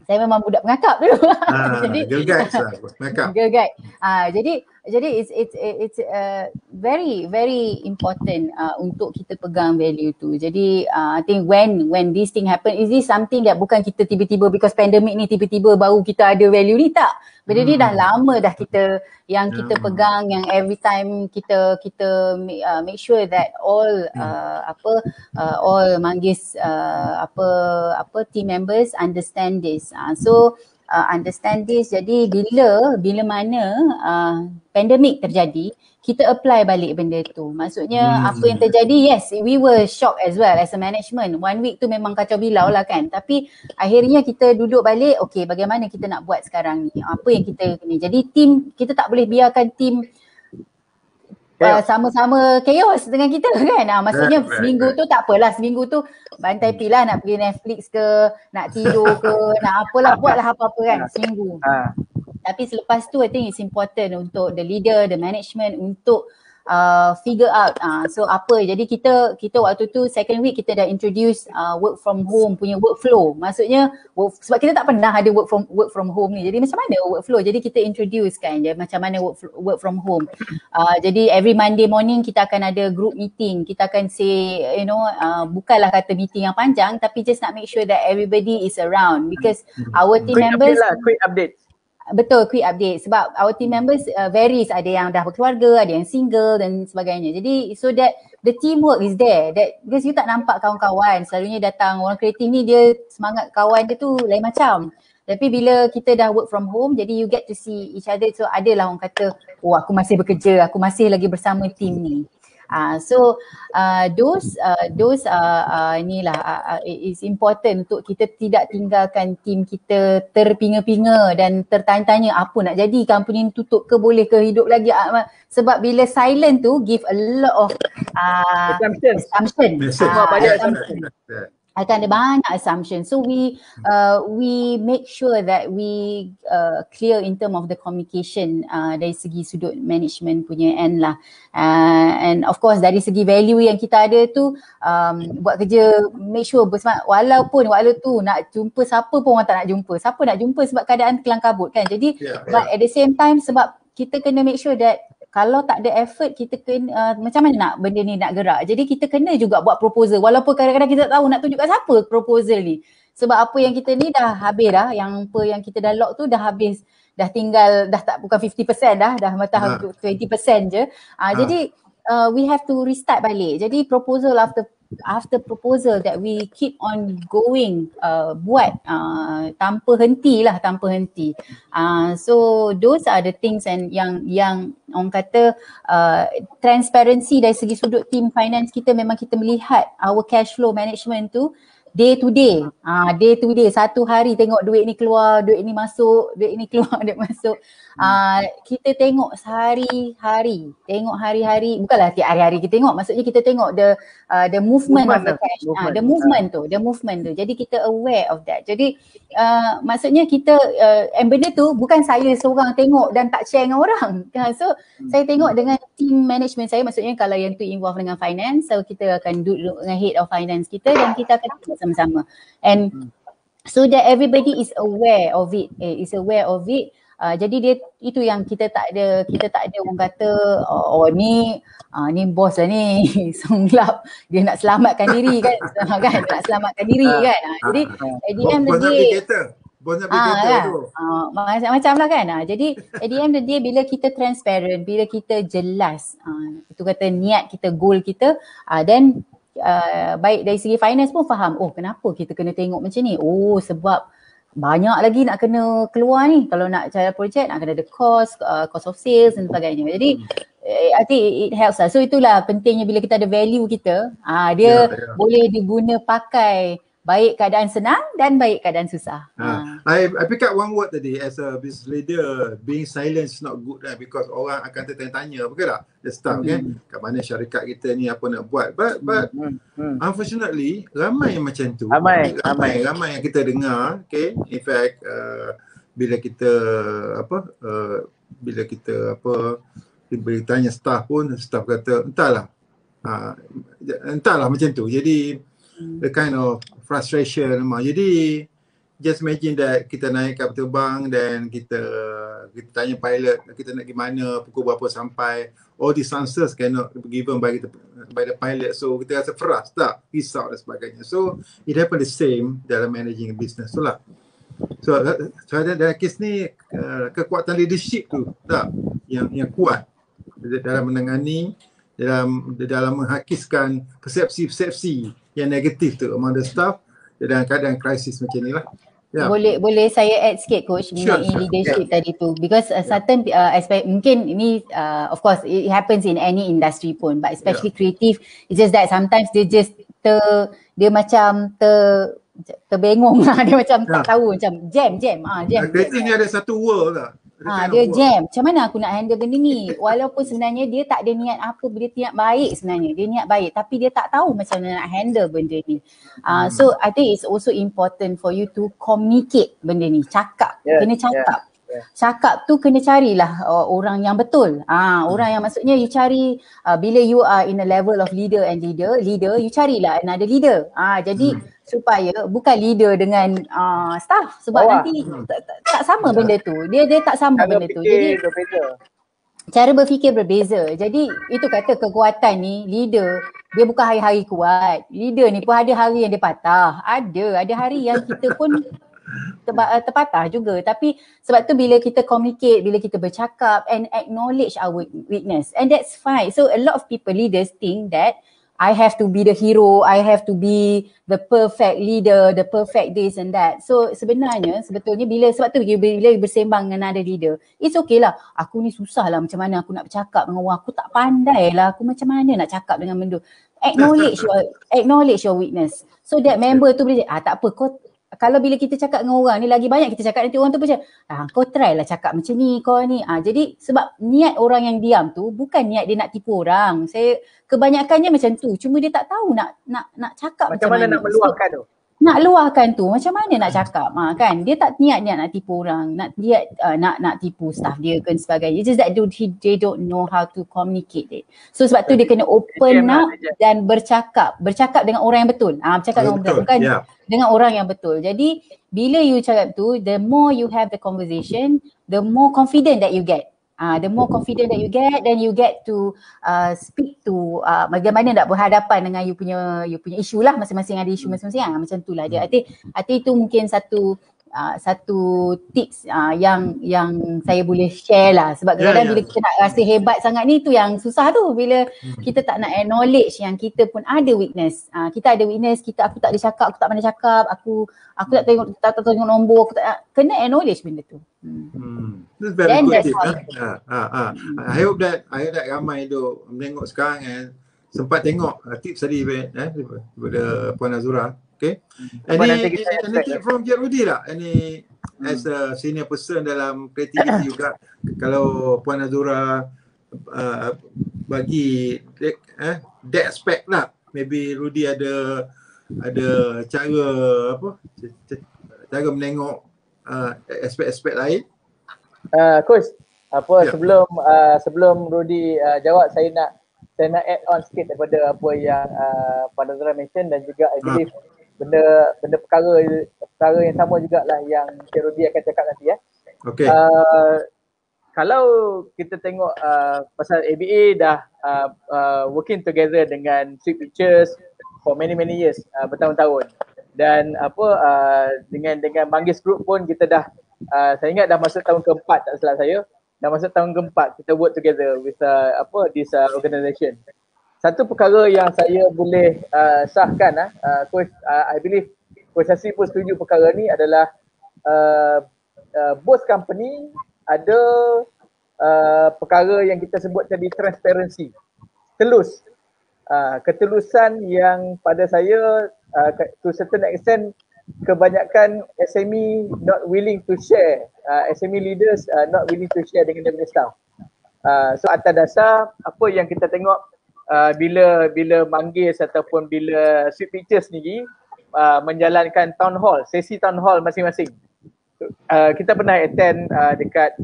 C: saya memang budak pengakap dulu. Jadi
E: girl guides lah, pengakap.
C: Girl guide. Jadi it's very very important untuk kita pegang value tu. Jadi I think when this thing happen, is this something that bukan kita tiba-tiba because pandemic ni tiba-tiba baru kita ada value ni, tak. Benda ni dah lama dah kita pegang, yang every time kita make sure that all all Manggis team members understand this. Understand this. Jadi bila mana pandemik terjadi, kita apply balik benda tu. Maksudnya apa yang terjadi, yes, we were shocked as well as a management. 1 week tu memang kacau bilau lah kan. Tapi akhirnya kita duduk balik, okay, bagaimana kita nak buat sekarang ni? Apa yang kita ni? Jadi team, kita tak boleh biarkan team sama-sama chaos dengan kita kan. Maksudnya seminggu tu tak apalah, seminggu tu bantai pilah, nak pergi Netflix ke, nak tidur ke, nak apalah, buatlah apa-apa kan seminggu. Tapi selepas tu I think it's important untuk the leader, the management untuk figure out so apa. Jadi kita waktu tu second week kita dah introduce work from home punya workflow. Maksudnya sebab kita tak pernah ada work from home ni. Jadi macam mana workflow? Jadi kita introduce kan macam mana work from home. Jadi every Monday morning kita akan ada group meeting. Kita akan say bukanlah kata meeting yang panjang, tapi just nak make sure that everybody is around, because our team members
A: quick update.
C: Betul, quick update. Sebab our team members varies. Ada yang dah berkeluarga, ada yang single dan sebagainya. Jadi so that the teamwork is there. That because you tak nampak kawan-kawan. Selalunya datang orang kreatif ni, dia semangat kawan dia tu lain macam. Tapi bila kita dah work from home, jadi you get to see each other. So adalah orang kata, oh aku masih bekerja, aku masih lagi bersama team ni. Those inilah it's important untuk kita tidak tinggalkan tim kita terpinga-pinga dan tertanya-tanya apa nak jadi, company ni tutup ke, boleh ke hidup lagi. Sebab bila silent tu give a lot of assumption. Akan ada banyak assumption. So we make sure that we clear in term of the communication dari segi sudut management punya end lah. And of course dari segi value yang kita ada tu, buat kerja make sure bersemangat, walaupun tu nak jumpa siapa pun orang tak nak jumpa. Siapa nak jumpa sebab keadaan kelang kabut kan. Jadi but at the same time, sebab kita kena make sure that kalau tak ada effort, kita kena macam mana nak benda ni nak gerak. Jadi kita kena juga buat proposal, walaupun kadang-kadang kita tak tahu nak tunjuk kat siapa proposal ni. Sebab apa yang kita ni dah habis dah, yang kita dah lock tu dah habis, dah tinggal, dah tak, bukan 50% dah matah 20% je. Jadi we have to restart balik. Jadi proposal after proposal that we keep on going, buat tanpa henti. So those are the things and yang orang kata transparency dari segi sudut team finance kita, memang kita melihat our cash flow management tu day to day. Day to day, satu hari tengok duit ni keluar, duit ni masuk, duit ni keluar, duit masuk. Kita tengok sehari-hari, tengok hari-hari, bukanlah tiap hari-hari kita tengok, maksudnya kita tengok the movement of the cash. The movement tu. Jadi kita aware of that. Jadi maksudnya kita and benda tu bukan saya seorang tengok dan tak share dengan orang. So saya tengok dengan team management saya, maksudnya kalau yang tu involve dengan finance, so kita akan duduk dengan head of finance kita dan kita akan tengok sama-sama. And so that everybody is aware of it. Jadi dia itu yang kita tak ada orang kata ni bos lah ni songlap, dia nak selamatkan diri kan, nak selamatkan diri kan. Jadi at the end of the day macam lah kan. Jadi at the end of the day, bila kita transparent, bila kita jelas itu kata niat kita, goal kita, then baik dari segi finance pun faham, kenapa kita kena tengok macam ni, sebab banyak lagi nak kena keluar ni, kalau nak cara projek nak kena ada cost of sales dan sebagainya. Jadi I think it helps lah. So itulah pentingnya bila kita ada value kita, dia boleh diguna pakai baik keadaan senang dan baik keadaan susah.
E: I pick up one word tadi, as a business leader, being silent is not good because orang akan tertanya-tanya, betul tak? The staff kan, kat mana syarikat kita ni apa nak buat. But unfortunately, ramai yang macam tu. Ramai yang kita dengar, okay? In fact, bila kita tanya staff pun, staff kata entahlah macam tu. Jadi the kind of frustration. Jadi just imagine that kita naik kapal terbang dan kita tanya pilot kita nak pergi mana, pukul berapa sampai. All these answers cannot be given by the pilot. So kita rasa frust, risau dan sebagainya. So it happen the same dalam managing business tu lah. So dalam kes ni kekuatan leadership tu yang kuat dalam menangani, dalam menghakiskan persepsi-persepsi yang negatif tu among the staff dalam keadaan krisis macam ni lah.
C: Boleh saya add sikit coach mengenai leadership tadi tu, because certain aspect mungkin ini of course it happens in any industry pun, but especially creative, it's just that sometimes dia just dia macam terbengong lah, dia macam tak tahu, macam jam.
E: Creative ni ada satu world lah.
C: Dia jam. Macam mana aku nak handle benda ni? Walaupun sebenarnya dia tak ada niat apa, dia niat baik sebenarnya. Dia niat baik tapi dia tak tahu macam mana nak handle benda ni. So I think it's also important for you to communicate benda ni. Cakap. Kena cakap. Cakap tu kena carilah orang yang betul. Orang yang maksudnya you cari bila you are in a level of leader, you carilah another leader. Jadi supaya bukan leader dengan staff, sebab nanti tak sama benda tu. Dia tak sama benda tu. Jadi cara berfikir berbeza. Jadi itu kata kekuatan ni, leader dia bukan hari-hari kuat. Leader ni pun ada hari yang dia patah. Ada hari yang kita pun terpatah juga. Tapi sebab tu bila kita communicate, bila kita bercakap and acknowledge our weakness, and that's fine. So a lot of people, leaders, think that I have to be the hero, I have to be the perfect leader, the perfect this and that. So sebetulnya sebab tu bila bersembang dengan ada leader, it's okay lah, aku ni susah lah macam mana aku nak bercakap dengan orang, aku tak pandai lah, aku macam mana nak cakap dengan benda. Acknowledge your weakness. So that member tu boleh tak apa, kau kalau bila kita cakap dengan orang ni, lagi banyak kita cakap, nanti orang tu macam kau try lah cakap macam ni, kau ni. Jadi sebab niat orang yang diam tu bukan niat dia nak tipu orang. Kebanyakannya macam tu, cuma dia tak tahu nak cakap macam mana
A: nak meluahkan tu.
C: Nak luahkan tu macam mana nak cakap, kan dia tak niat nak tipu orang, nak tipu staff dia kan sebagainya. It's just that they don't know how to communicate it. So sebab tu dia kena open up dan bercakap dengan orang yang betul. Bercakap dengan orang betul, bukan dengan orang yang betul. Jadi bila you cakap tu, the more you have the conversation, the more confident that you get. The more confident that you get, then you get to speak to bagaimana nak berhadapan dengan you punya isu lah, masing-masing ada isu masing-masing macam tu lah dia. I think itu mungkin satu tips yang saya boleh share lah, sebab kadang-kadang bila kita nak rasa hebat sangat ni, tu yang susah tu, bila kita tak nak acknowledge yang kita pun ada weakness. Kita ada weakness, aku tak ada cakap, aku tak pandai cakap, aku tak tengok nombor, aku tak kena acknowledge benda tu.
E: That's very good tip. I hope that ramai tu menengok sekarang sempat tengok tips tadi daripada Puan Azura. Okay. Anything from Cik Rudy lah? Any as a senior person dalam creativity juga, kalau Puan Azura bagi that aspect lah, maybe Rudy ada cara cara menengok aspek-aspek lain.
A: Coach, sebelum Rudy jawab, saya nak add on sikit daripada apa yang Puan Azura mention, dan juga I believe benda perkara yang sama jugalah yang Cik Rudy akan cakap nanti ya.
E: Okay.
A: Kalau kita tengok pasal ABA dah working together dengan Sweet Pictures for many years, bertahun-tahun, dan dengan Manggis Group pun kita dah saya ingat dah masuk tahun keempat, tak salah saya, dah masuk tahun keempat kita work together with this organisation. Satu perkara yang saya boleh sahkan, Coach, I believe Coach Hasri pun setuju perkara ni adalah both company ada perkara yang kita sebut tadi, transparency, ketulusan yang pada saya to certain extent kebanyakan SME not willing to share, SME leaders not willing to share dengan their staff. So atas dasar apa yang kita tengok bila Manggis ataupun bila Sweet Pictures sendiri menjalankan town hall, sesi town hall masing-masing. Kita pernah attend dekat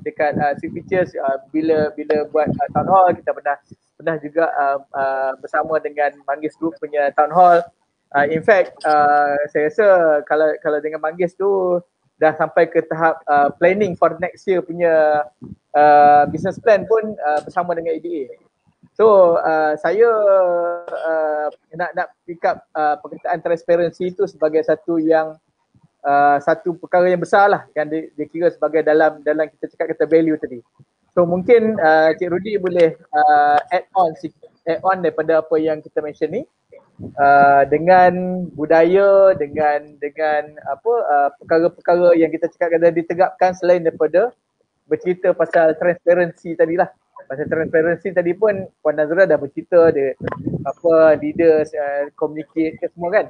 A: Sweet Pictures bila buat town hall, kita pernah juga bersama dengan Manggis Group punya town hall. In fact, saya rasa kalau dengan Manggis tu dah sampai ke tahap planning for next year punya business plan pun bersama dengan EDA. So saya nak pick up perkataan transparency itu sebagai satu perkara yang besar lah, yang dikira sebagai dalam kita cakap kata value tadi. So mungkin Cik Rudy boleh add on daripada apa yang kita mention ni, dengan budaya, dengan perkara-perkara yang kita cakap kata ditegapkan, selain daripada bercerita pasal transparency tadilah. Pasal transparency tadi pun Puan Azura dah bercerita dia leaders communicate ke semua kan.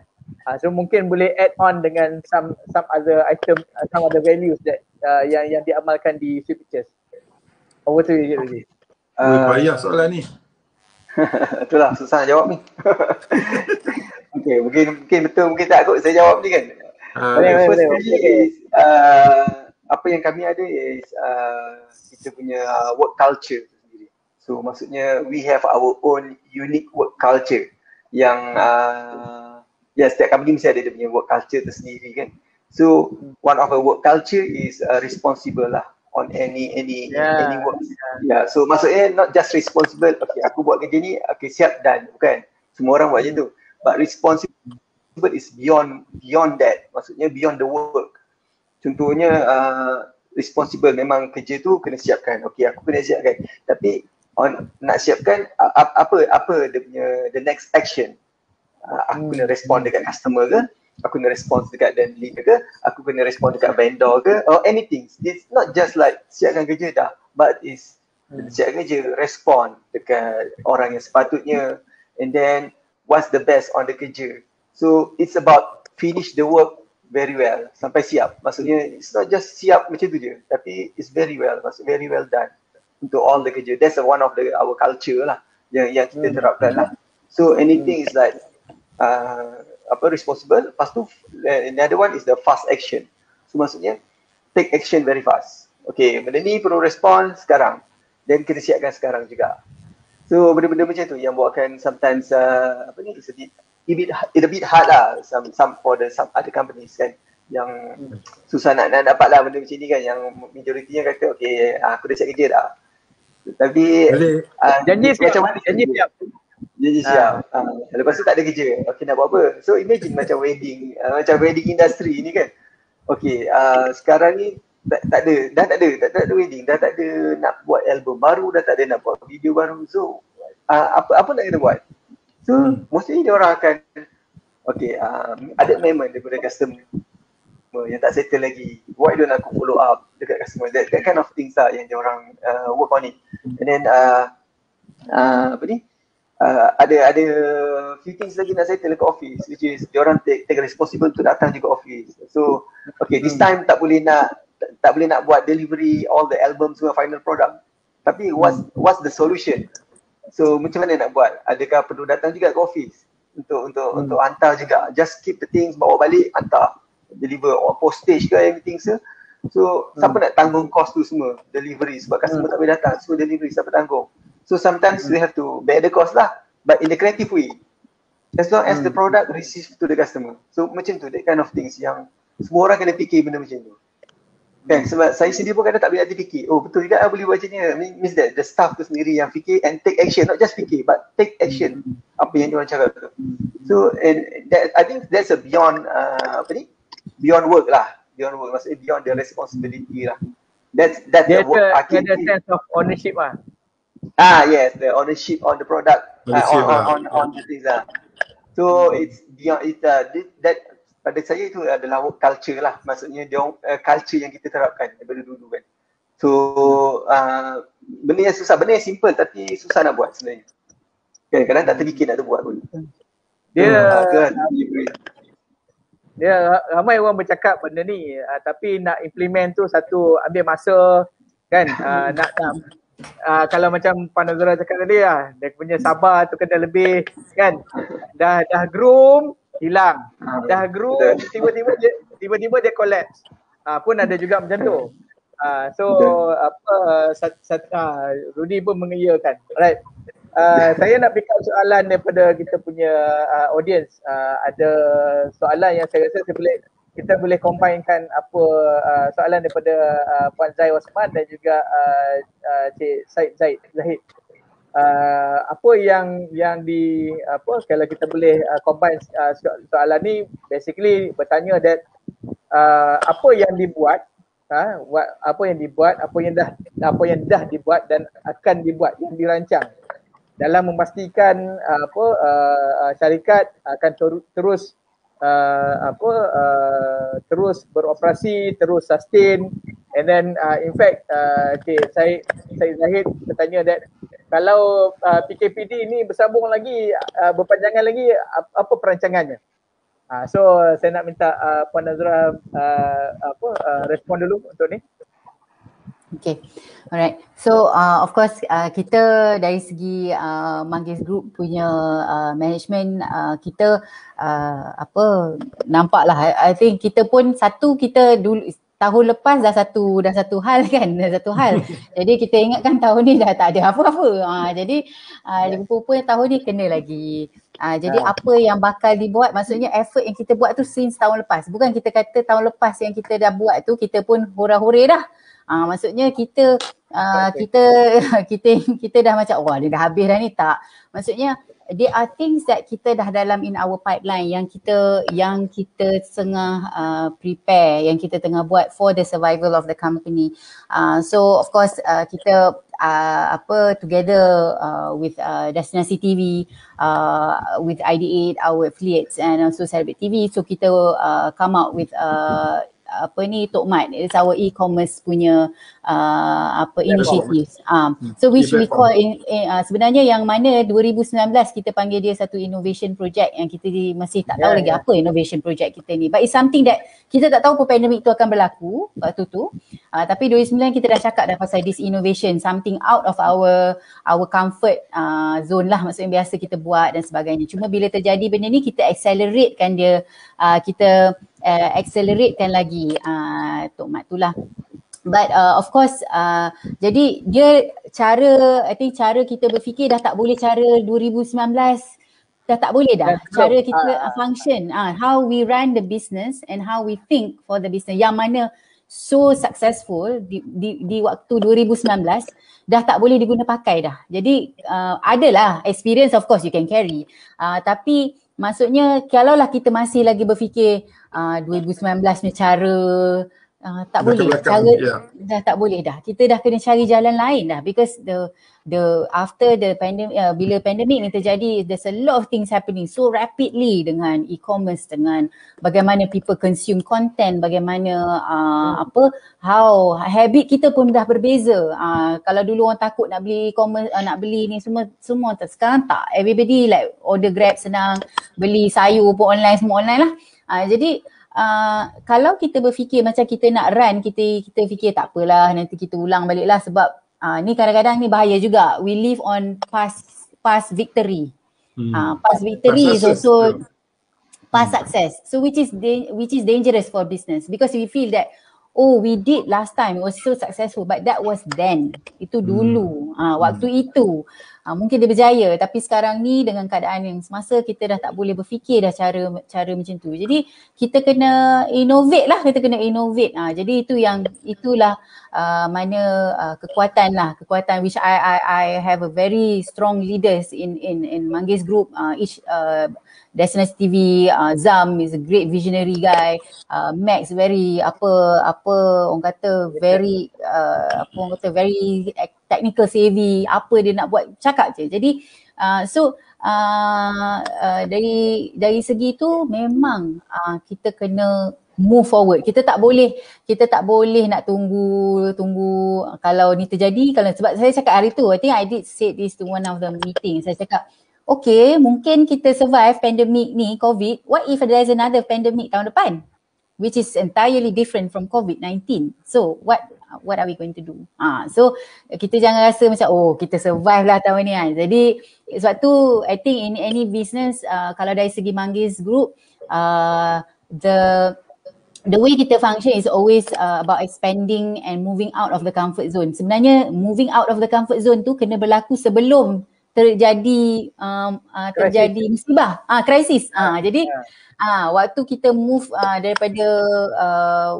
A: So mungkin boleh add on dengan some other item, some other values that yang diamalkan di Sweet Pictures. Over to you, Rudy.
E: Payah soalan ni.
D: Itulah susah nak jawab ni. Okay, mungkin betul, mungkin tak kot saya jawab ni kan. Apa yang kami ada is kita punya work culture sendiri. So maksudnya we have our own unique work culture yang setiap company mesti ada dia punya work culture tersendiri kan. So one of our work culture is responsible lah on any work. So maksudnya not just responsible, okay aku buat kerja ni, okay siap dan bukan. Semua orang buat je tu. But responsible is beyond that. Maksudnya beyond the work. Contohnya responsible memang kerja tu kena siapkan. Okay aku kena siapkan. Tapi nak siapkan apa dia punya the next action. Aku kena respond dekat customer ke, aku kena respond dekat dan leader ke, aku kena respond dekat vendor ke, or anything. It's not just like siapkan kerja dah, but is siapkan kerja, respond dekat orang yang sepatutnya, and then what's the best on the kerja. So it's about finish the work very well sampai siap. Maksudnya it's not just siap macam tu je, tapi it's very well, maksudnya very well done untuk all the kerja. That's one of our culture lah yang kita terapkan lah. So anything is like responsible. Lepas tu another one is the fast action. So maksudnya take action very fast. Okay, benda ni perlu respond sekarang, then kita siapkan sekarang juga. So benda-benda macam tu yang buatkan sometimes it's a bit hard lah some other companies kan, yang susah nak dapat lah benda macam ni kan, yang majoritinya kata okay aku dah siap kerja dah, tapi
A: janji siap.
D: Lepas tu tak ada kerja. Okay, nak buat apa? So imagine macam wedding industry ni kan. Okay, sekarang ni tak ada wedding, dah tak ada nak buat album baru, dah tak ada nak buat video baru. So apa nak kena buat? So mostly dia orang akan ada memang daripada customer yang tak settle lagi. Why don't aku follow up dekat customer? That kind of things lah yang dia orang work on it. And then ada few things lagi nak settle ke office, which is diorang take responsible untuk datang juga office. So okay, this time tak boleh nak buat delivery all the albums semua final product. Tapi what's the solution? So macam mana nak buat? Adakah perlu datang juga ke office untuk hantar juga? Just keep the things, bawa balik, hantar, deliver or postage ke everything so siapa nak tanggung cost tu semua? Delivery, sebab customer tak boleh datang, so delivery siapa tanggung? So sometimes we have to bear the cost lah, but in the creative way, as long as the product receives to the customer. So macam tu, that kind of things yang semua orang kena fikir benda macam tu. Kan, sebab saya sendiri pun kadang tak boleh fikir, oh betul juga boleh buat macam ni. Means that the staff tu sendiri yang fikir and take action, not just fikir but take action apa yang diorang cakap tu. So and that, I think that's a beyond beyond work lah, maksudnya beyond the responsibility lah. That's the work.
A: Dia ada sense of ownership lah.
D: Yes, the ownership on the product, on the things lah. So it's beyond that. Pada saya itu adalah work culture lah, maksudnya dia culture yang kita terapkan daripada dulu kan. So benda yang susah, benda yang simple tapi susah nak buat sebenarnya. Kan kadang tak terfikir nak buat pun.
A: Dia ramai orang bercakap benda ni, tapi nak implement tu satu ambil masa kan. Kalau macam Puan Nazura cakap tadi lah, dia punya sabar tu kena lebih kan. Dah groom hilang, dah groom tiba-tiba dia collapse. Pun ada juga macam tu. Rudy pun mengiyakan. Alright. Saya nak pick up soalan daripada kita punya audience. Ada soalan yang saya rasa kita boleh combinekan apa soalan daripada Puan Zai Osman dan juga Cik Syed Zahid. Apa yang kalau kita boleh combine soalan ni, basically bertanya that apa yang dibuat, apa yang dah dibuat dan akan dibuat, yang dirancang dalam memastikan syarikat akan terus terus beroperasi, terus sustain, and then in fact Syed Zahid bertanya that kalau PKPD ni bersambung lagi, berpanjangan lagi, apa perancangannya? So saya nak minta Puan Nazura respon dulu untuk ni.
C: Okay, alright. So of course kita dari segi Manggis Group punya management, kita nampaklah, I think kita pun kita dulu tahun lepas dah satu hal kan, jadi kita ingatkan tahun ni dah tak ada apa-apa. Jadi rupa-rupanya tahun ni kena lagi. Jadi apa yang bakal dibuat, maksudnya effort yang kita buat tu since tahun lepas. Bukan kita kata tahun lepas yang kita dah buat tu kita pun hura-hura dah. Maksudnya kita dah macam wah dia dah habis dah ni, tak. Maksudnya there are things that kita dah dalam in our pipeline yang kita tengah prepare, yang kita tengah buat for the survival of the company. So of course kita together with Destinasi TV, with ID8, our affiliates, and also Celebrate TV, so kita come out with Tokmat. It's our e-commerce punya initiatives. So which we call sebenarnya yang mana 2019 kita panggil dia satu innovation project, yang kita masih tak tahu lagi apa innovation project kita ni. But it's something that kita tak tahu pandemik tu akan berlaku waktu tu. Tapi 2009 kita dah cakap dah pasal this innovation, something out of our comfort zone lah, maksudnya biasa kita buat dan sebagainya. Cuma bila terjadi benda ni, kita acceleratekan dia, kita acceleratekan lagi Tokmat tu lah. But of course jadi dia I think cara kita berfikir dah tak boleh cara 2019, dah tak boleh dah. Cara kita function, how we run the business and how we think for the business, yang mana so successful di waktu 2019 dah tak boleh diguna pakai dah. Jadi adalah experience, of course you can carry, tapi maksudnya kalaulah kita masih lagi berfikir 2019 ni cara tak
E: Dah
C: boleh.
E: terbelakang,
C: Cara
E: ya.
C: dah tak boleh dah. Kita dah kena cari jalan lain dah, because the after the pandemic, bila pandemic ni terjadi, there's a lot of things happening so rapidly dengan e-commerce, dengan bagaimana people consume content, bagaimana how habit kita pun dah berbeza. Kalau dulu orang takut nak beli e-commerce, nak beli ni semua sekarang tak. Everybody like order Grab senang, beli sayur pun online, semua online lah. Jadi kalau kita berfikir macam kita nak run, kita fikir tak apalah, nanti kita ulang balik lah, sebab ni kadang-kadang ni bahaya juga. We live on past victory. Past victory is also past success. So which is dangerous for business, because we feel that we did last time, it was so successful, but that was then. Itu dulu. Waktu itu. Mungkin dia berjaya, tapi sekarang ni dengan keadaan yang semasa, kita dah tak boleh berfikir dah cara macam tu. Jadi kita kena innovate lah, jadi itulah mana kekuatan which I have a very strong leaders in Manggis Group. Each Destinasi TV, Zam is a great visionary guy, Max very orang kata very very technical savvy, apa dia nak buat cakap je. Jadi dari segi tu memang kita kena move forward. Kita tak boleh nak tunggu kalau ni terjadi. Sebab saya cakap hari tu, I think I did say this to one of the meeting. Saya cakap, okay, mungkin kita survive pandemic ni, COVID. What if there's another pandemic tahun depan, which is entirely different from COVID-19? So what are we going to do? So kita jangan rasa macam kita survive lah tahun ni kan. Jadi sebab tu I think in any business, kalau dari segi Manggis Group, the way kita function is always about expanding and moving out of the comfort zone. Sebenarnya moving out of the comfort zone tu kena berlaku sebelum terjadi musibah, krisis. Jadi waktu kita move daripada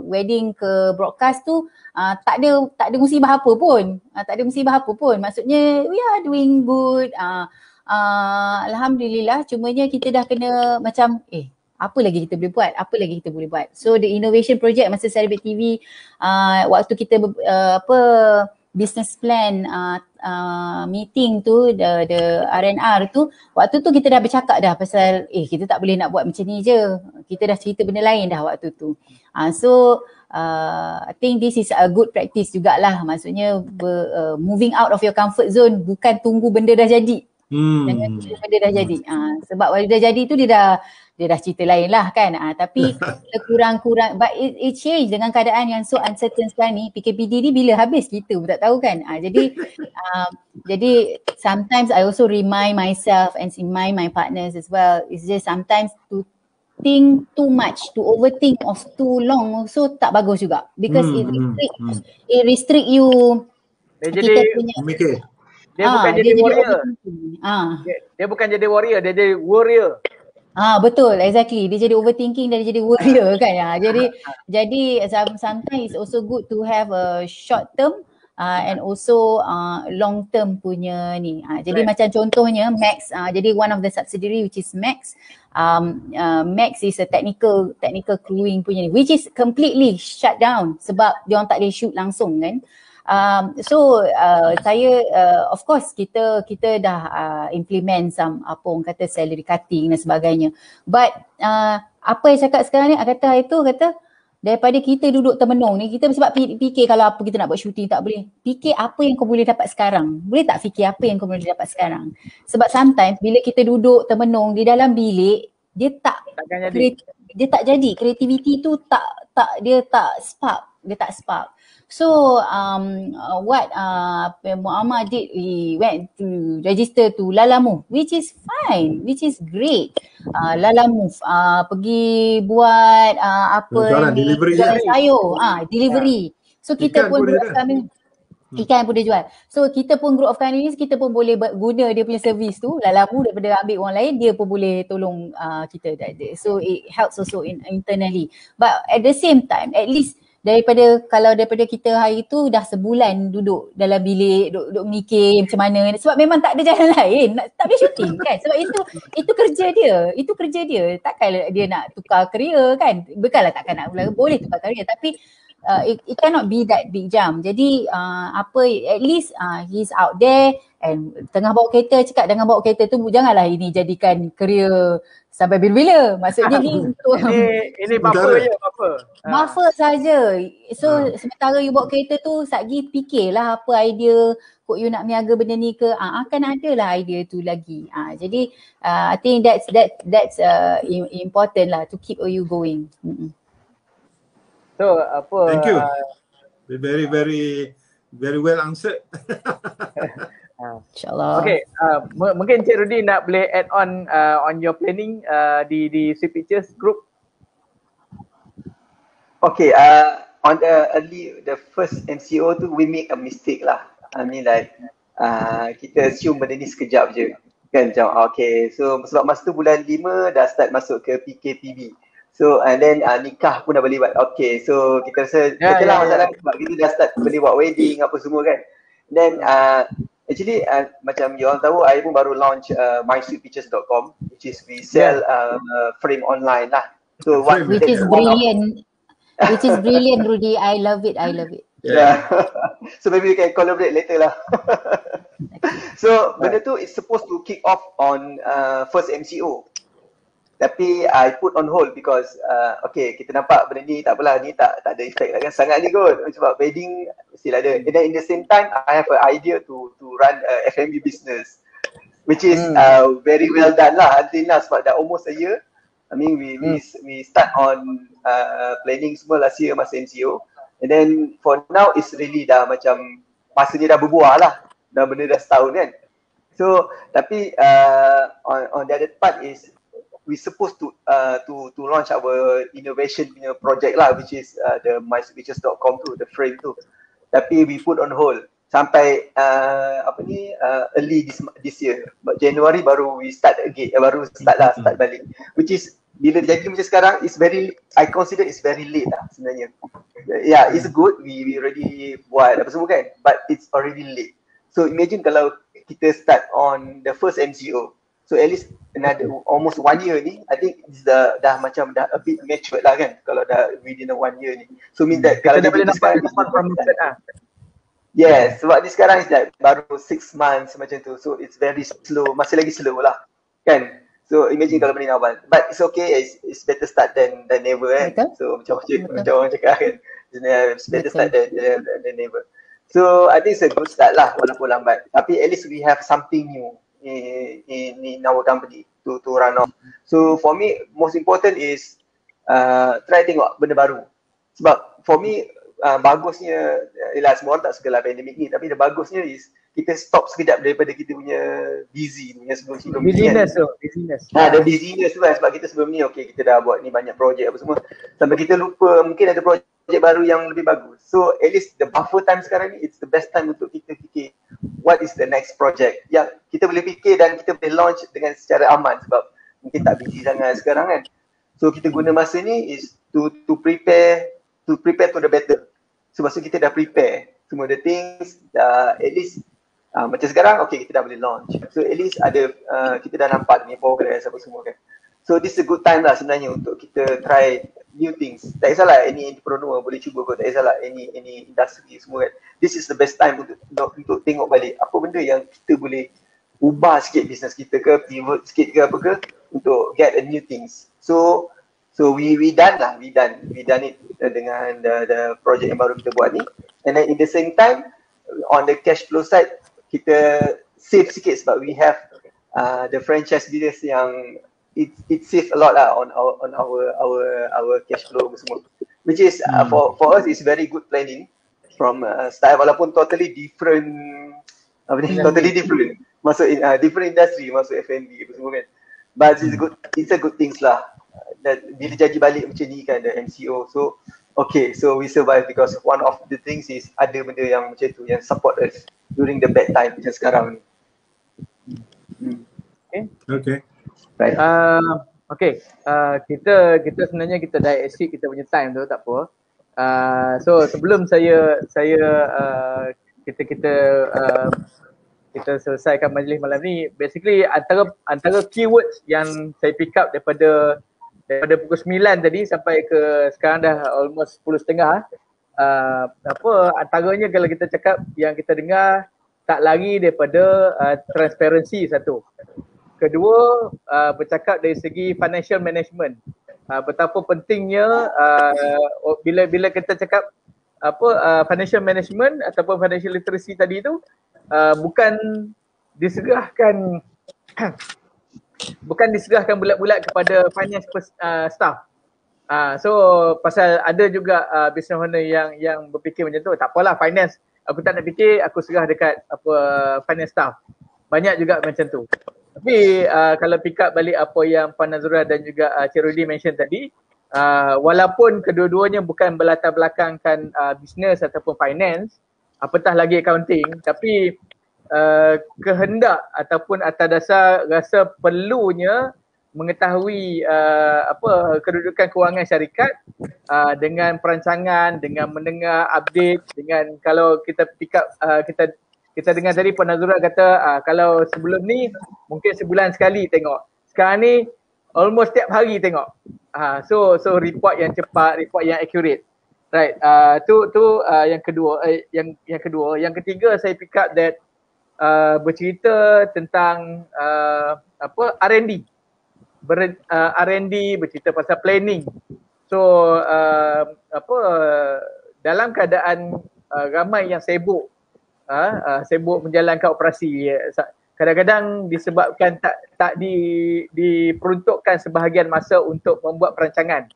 C: wedding ke broadcast tu, tak ada musibah apa pun. Maksudnya we are doing good. Alhamdulillah. Cumanya kita dah kena macam apa lagi kita boleh buat. So the innovation project masa Celebrate TV, waktu kita business plan meeting tu, the R&R tu, waktu tu kita dah bercakap dah pasal kita tak boleh nak buat macam ni je. Kita dah cerita benda lain dah waktu tu. So I think this is a good practice jugalah. Maksudnya moving out of your comfort zone, bukan tunggu benda dah jadi. Jangan tunggu benda dah jadi. Sebab bila dah jadi tu dia dah cerita lain lah kan. Tapi kurang-kurang, but it change dengan keadaan yang so uncertain sekarang ni. PKPD ni bila habis kita pun tak tahu kan. Jadi sometimes I also remind myself and remind my partners as well, it's just sometimes to think too much, to overthink of too long also tak bagus juga, because it restrict you.
A: Dia bukan jadi warrior. Dia bukan jadi warrior, dia jadi warrior.
C: Betul, exactly. Dia jadi overthinking dan dia jadi warrior kan. Jadi sometimes it's also good to have a short term and also long term punya ni. Jadi macam contohnya Max, jadi one of the subsidiary which is Max. Max is a technical crewing punya ni, which is completely shut down sebab dia orang tak boleh shoot langsung kan. So saya of course kita dah implement some orang kata salary cutting dan sebagainya, but apa yang cakap sekarang ni, kata daripada kita duduk termenung ni, kita sebab fikir kalau apa kita nak buat shooting tak boleh, fikir apa yang kau boleh dapat sekarang. Boleh tak fikir apa yang kau boleh dapat sekarang? Sebab sometimes bila kita duduk termenung di dalam bilik, dia tak jadi, kreativiti tu dia tak spark. So what Muhammad did, he went to register to Lalamove, which is fine, which is great. Lalamove pergi buat
E: delivery
C: sayur, delivery. So kita pun ikan pun dia jual. So kita pun group of companies, kita pun boleh guna dia punya servis tu, Lalamove, daripada ambil orang lain, dia pun boleh tolong kita. So it helps also internally. But at the same time, at least daripada kita hari tu dah sebulan duduk dalam bilik, duduk mikir macam mana, sebab memang tak ada jalan lain, tak boleh syuting kan, sebab itu kerja dia, takkan dia nak tukar career kan, bukanlah takkan nak, boleh tukar career, tapi it cannot be that big jump. Jadi at least he's out there and tengah bawa kereta, cakap dengan bawa kereta tu janganlah ini jadikan career sampai bila-bila. Maksudnya ni untuk
A: ini buffer je, buffer.
C: Buffer saja. So sementara you bawa kereta tu, satgi fikirlah apa idea kok you nak niaga benda ni ke. Akan ada lah idea tu lagi. Jadi I think that's important lah to keep you going.
A: So apa?
E: Thank you. Very well answered.
C: InsyaAllah.
A: Okay, mungkin Cik Rudy nak boleh add on your planning di Sweet Pictures group.
D: Okay, on the first MCO tu we make a mistake lah. I mean like kita assume benda ni sekejap je. Kan macam okay, so sebab masa tu bulan 5 dah start masuk ke PKPB. So and then nikah pun dah boleh buat. Okay, so kita rasa okay lah masalah sebab kita dah start boleh buat wedding apa semua kan. Then actually macam you all tahu, I pun baru launch mysweetpictures.com, which is we sell frame online lah. So
C: which is brilliant. Which is brilliant, Rudy. I love it.
D: Yeah. So maybe we can collaborate later lah. So benda tu is supposed to kick off on first MCO. Tapi I put on hold because okay, kita nampak benda ni tak apalah, ni tak ada effect lah kan sangat ni kot. Sebab wedding still ada. And then in the same time I have an idea to run a F&B business, which is very well done lah until now sebab dah almost a year. I mean we start on planning semua last year masa MCO. And then for now it's really dah macam masanya dah berbuah lah. Dah benda dah setahun kan. So tapi on the other part is we supposed to launch our innovation punya project lah, which is the mysweetpictures.com tu, the frame tu. Tapi we put on hold sampai early this year. But January baru we start again, start balik. Which is bila jadi macam sekarang, I consider it's very late lah sebenarnya. Yeah, it's good, we already buat apa semua kan, but it's already late. So imagine kalau kita start on the first MCO. So at least another almost 1 year ni, I think it's dah macam dah a bit matured lah kan kalau dah within 1 year ni. So mean that kalau
A: dah boleh nampak promoted lah.
D: Yes, sebab ni sekarang is like baru 6 months macam tu. So it's very slow, masih lagi slow lah kan. So imagine kalau benda ni awal. But it's okay, it's better start than never kan. So macam orang cakap kan, it's better start than never. So I think it's a good start lah walaupun lambat. Tapi at least we have something new in our company to run off. So for me most important is try tengok benda baru. Sebab for me bagusnya ialah semua orang tak suka lah pandemik ni, tapi the bagusnya is kita stop sekejap daripada kita punya busy punya sebelum
A: busyness
D: kan.
A: Busyness.
D: The busyness tu kan, sebab kita sebelum ni okay kita dah buat ni banyak projek apa semua sampai kita lupa mungkin ada projek baru yang lebih bagus. So at least the buffer time sekarang ni, it's the best time untuk kita fikir what is the next project yang kita boleh fikir dan kita boleh launch dengan secara aman sebab mungkin tak busy sangat sekarang kan. So kita guna masa ni is to prepare to the better. So masa kita dah prepare semua the things, at least macam sekarang okay kita dah boleh launch. So at least ada kita dah nampak ni progress apa semua kan. So this is a good time lah sebenarnya untuk kita try new things. Tak kisahlah any entrepreneur boleh cuba kot, tak kisahlah any industry semua kan. This is the best time untuk tengok balik apa benda yang kita boleh ubah sikit business kita ke, pivot sikit ke apa ke untuk get a new things. So we done it dengan the project yang baru kita buat ni. And then in the same time on the cash flow side kita save sikit sebab we have the franchise business yang it save a lot lah on our cash flow semua, which is for us is very good planning from style walaupun totally different masuk different industry, masuk F&B apa semua kan, but it's a good things lah. That bila jadi balik macam ni kan the MCO, so okay, so we survive because one of the things is ada benda yang macam tu yang support us during the bad time macam sekarang ni.
E: Okay.
D: Right.
A: Okay, kita sebenarnya kita dah exceed kita punya time tu, tak apa. So sebelum kita selesaikan majlis malam ni, basically antara keywords yang saya pick up daripada pukul 9 tadi sampai ke sekarang dah almost 10.30, antaranya kalau kita cakap yang kita dengar tak lari daripada transparansi satu. Kedua, bercakap dari segi financial management. Betapa pentingnya bila kita cakap financial management ataupun financial literacy tadi tu bukan diserahkan bulat-bulat kepada finance staff. So pasal ada juga business owner yang berfikir macam tu, tak apalah finance, aku tak nak fikir, aku serah dekat finance staff. Banyak juga macam tu. Tapi kalau pick up balik apa yang Puan Nazura dan juga Cik Rudy mention tadi, walaupun kedua-duanya bukan berlatar belakangkan business ataupun finance, apatah lagi accounting, tapi kehendak ataupun atas dasar rasa perlunya mengetahui kedudukan kewangan syarikat dengan perancangan, dengan mendengar update, dengan kalau kita pick up kita dengar tadi Puan Nazura kata kalau sebelum ni mungkin sebulan sekali tengok. Sekarang ni almost setiap hari tengok. So report yang cepat, report yang accurate. Right. Tu yang kedua. Yang ketiga saya pick up that bercerita tentang R&D. R&D bercerita pasal planning. So dalam keadaan ramai yang sibuk menjalankan operasi, kadang-kadang disebabkan tak diperuntukkan sebahagian masa untuk membuat perancangan.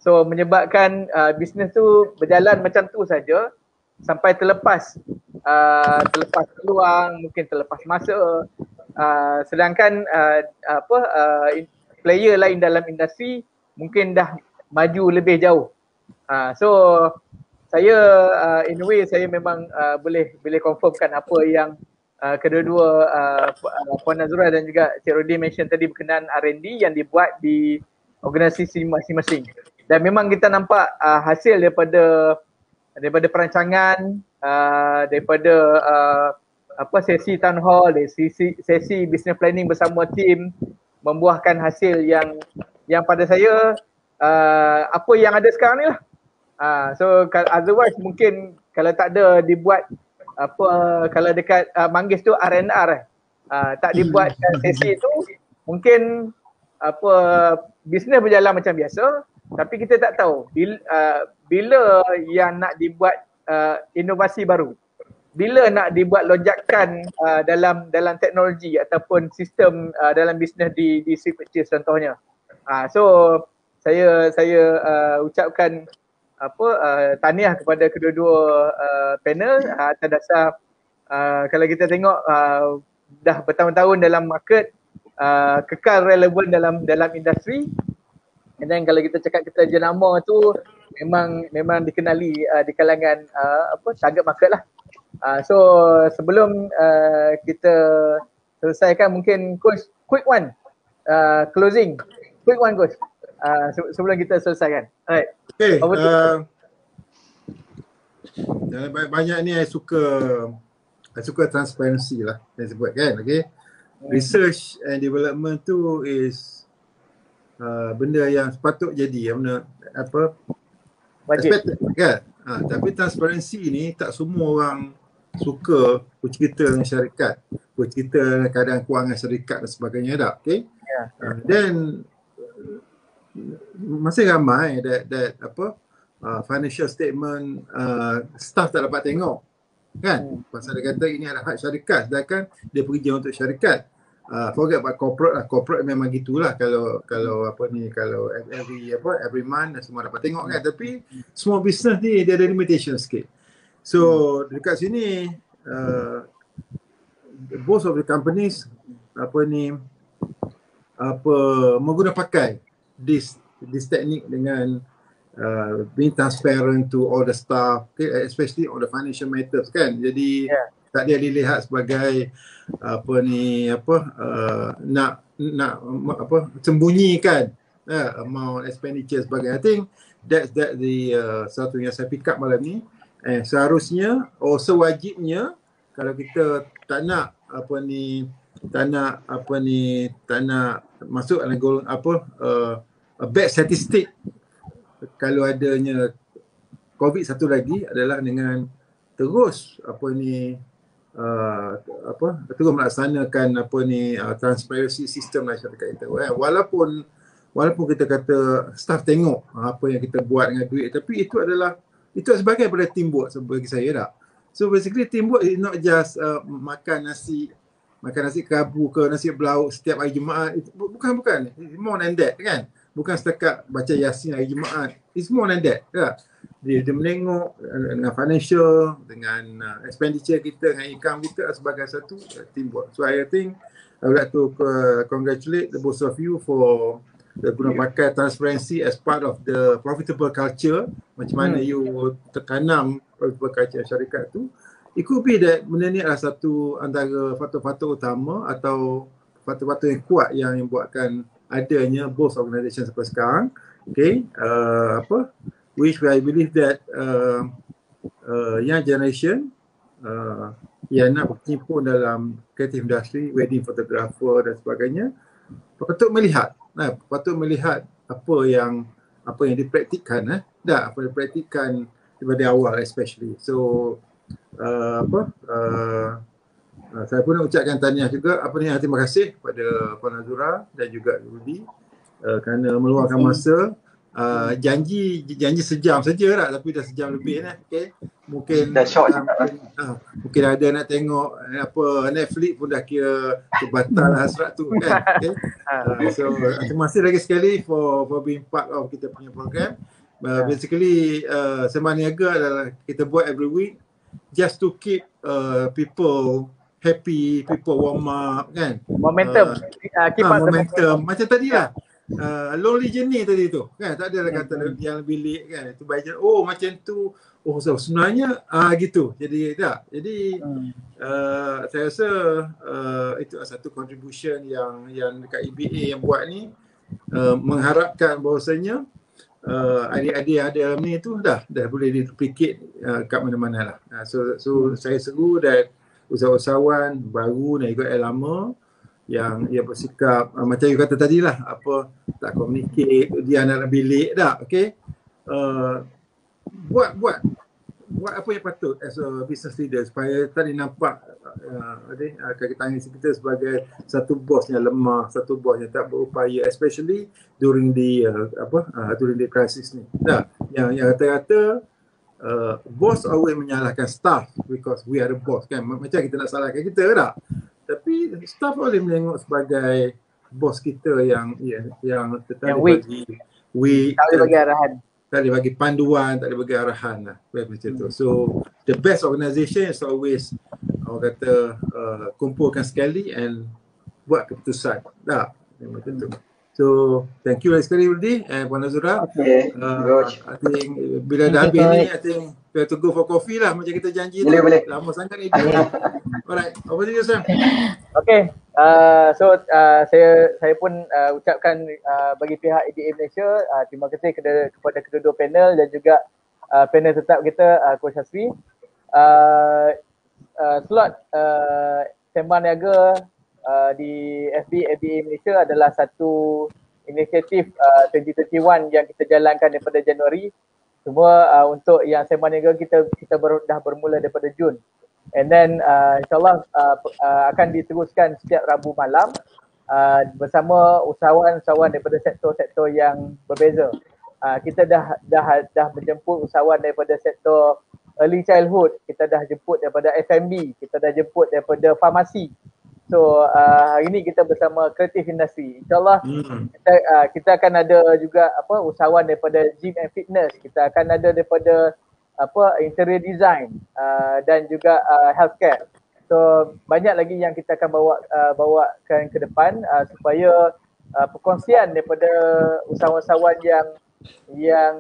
A: So menyebabkan bisnes tu berjalan macam tu saja sampai terlepas peluang, mungkin terlepas masa. Sedangkan player lain dalam industri mungkin dah maju lebih jauh. So saya in a way saya memang boleh confirmkan apa yang kedua-dua Puan Nazura dan juga Cik Rudy mention tadi berkenaan R&D yang dibuat di organisasi masing-masing. Dan memang kita nampak hasil daripada perancangan, daripada sesi town hall, sesi business planning bersama tim membuahkan hasil yang pada saya apa yang ada sekarang ni lah. So otherwise mungkin kalau tak ada dibuat kalau dekat Manggis tu R&R tak dibuat sesi tu, mungkin bisnes berjalan macam biasa, tapi kita tak tahu bila yang nak dibuat inovasi baru, bila nak dibuat lonjakan dalam teknologi ataupun sistem dalam bisnes di Sri Purchase contohnya. So saya ucapkan tahniah kepada kedua-dua panel atas dasar kalau kita tengok dah bertahun-tahun dalam market, kekal relevan dalam industri. And then kalau kita cakap kita jenama tu memang dikenali di kalangan target market lah. So sebelum kita selesaikan, mungkin Coach quick one closing, quick one Coach sebelum kita selesaikan. Alright.
E: Okay, banyak ni saya suka transparansi lah yang sebut kan. Okay, research and development tu is benda yang sepatut jadi expected kan. Tapi transparansi ni tak semua orang suka bercerita dengan syarikat, bercerita dengan keadaan kewangan syarikat dan sebagainya dah. Okay, then masih ramai that financial statement staff tak dapat tengok kan, pasal dia kata ini adalah hak syarikat, sedangkan dia pergi untuk syarikat. Forget about corporate lah. Corporate memang gitulah, kalau every month semua dapat tengok kan, tapi semua business ni dia ada limitation sikit. So dekat sini most of the companies menggunakan pakai this technique dengan being transparent to all the staff, okay, especially on the financial matters kan. Jadi tak dia dilihat sebagai nak sembunyikan amount expenditure sebagainya. I think that's the satu yang saya pick up malam ni. Seharusnya sewajibnya kalau kita tak nak masuk dalam golongan bad statistic, kalau adanya COVID satu lagi adalah dengan terus terus melaksanakan transparansi sistem syarikat kita. Walaupun kita kata staff tengok apa yang kita buat dengan duit, tapi itu sebagai pada teamwork bagi saya tak. So basically teamwork is not just makan nasi kerabu ke nasi belauk setiap hari Jumaat. Bukan. It's more than that kan. Bukan setakat baca Yasin hari Jumaat. It's more than that. Tak? Dia menengok dengan financial, dengan expenditure kita, dengan income kita sebagai satu teamwork. So I think I would like to congratulate the both of you for the guna pakai transparency as part of the profitable culture. Macam mana you tertanam profitable culture syarikat tu. It could be that benda ni adalah satu antara faktor-faktor utama atau faktor-faktor yang kuat yang buatkan adanya both organisation sampai sekarang. Okay, which I believe that young generation yang nak berkecimpung dalam creative industry, wedding photographer dan sebagainya, patut melihat apa yang dipraktikkan apa yang dipraktikkan daripada awal especially. So saya pun nak ucapkan tahniah juga terima kasih kepada Puan Azura dan juga Rudy kerana meluangkan masa. Janji sejam saja lah, tapi dah sejam lebih okay. Mungkin
D: dah short
E: mungkin ada nak tengok Netflix pun dah kira terbatal hasrat tu kan. Okay. So terima kasih lagi sekali for being part of kita punya program. Basically Sembang Niaga adalah kita buat every week just to keep people happy, people warm up kan.
A: Momentum. Keep up
E: momentum. Macam tadi lah. Lonely journey tadi tu kan, tak ada kata yang bilik kan, itu baca macam tu, sebenarnya gitu. Jadi saya rasa itu satu contribution yang dekat EBA yang buat ni, mengharapkan bahawasanya adik-adik yang ada dalam ni tu dah boleh duplicate kat mana-mana lah. So saya seru dan usahawan baru dan juga yang lama yang bersikap macam you kata tadi lah, tak communicate, dia anak bilik dah, okay. Buat apa yang patut as a business leader supaya tadi nampak kaki tangan kita sebagai satu bos yang lemah, satu bos yang tak berupaya, especially during the crisis ni. Yang rata-rata boss always menyalahkan staff because we are the boss kan. Macam kita nak salahkan kita tak? Tapi staff boleh menengok sebagai bos kita yang tak boleh bagi arahan, tak boleh bagi panduan, tak boleh bagi arahan lah macam tu. So the best organisation is always orang kata kumpulkan sekali and buat keputusan macam tu. So thank you sekali Rudy and Puan Azura.
D: Okay.
E: I think bila dah habis ni, I think we have to go for coffee lah macam kita janji tu. Lama sangat ni. Alright, over to you Sam.
A: Okay, so saya pun ucapkan bagi pihak EDA Malaysia terima kasih kepada kedua-dua panel dan juga panel tetap kita Coach Hasri. Slot Sembang Niaga di FB EDA Malaysia adalah satu inisiatif 2021 yang kita jalankan daripada Januari. Semua untuk yang Sembang Niaga kita dah bermula daripada Jun. And then insyaAllah akan diteruskan setiap Rabu malam bersama usahawan-usahawan daripada sektor-sektor yang berbeza. Kita dah menjemput usahawan daripada sektor early childhood, kita dah jemput daripada F&B, kita dah jemput daripada farmasi. So hari ni kita bersama creative industry. InsyaAllah kita akan ada juga usahawan daripada gym and fitness, kita akan ada daripada interior design dan juga healthcare. So banyak lagi yang kita akan bawakan ke depan supaya perkongsian daripada usahawan-usahawan yang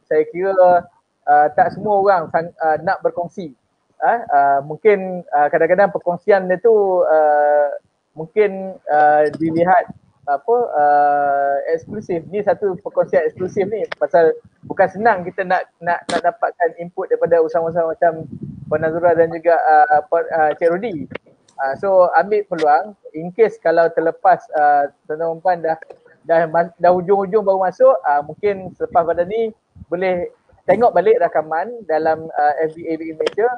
A: saya kira tak semua orang nak berkongsi. Mungkin kadang-kadang perkongsian itu mungkin dilihat eksklusif. Ni satu perkongsian eksklusif ni pasal bukan senang kita nak dapatkan input daripada usahawan-usahawan macam Puan Azura dan juga Cik Rudy. So ambil peluang in case kalau terlepas tuan-tuan dah hujung-hujung baru masuk, mungkin selepas pada ni boleh tengok balik rakaman dalam FBA Malaysia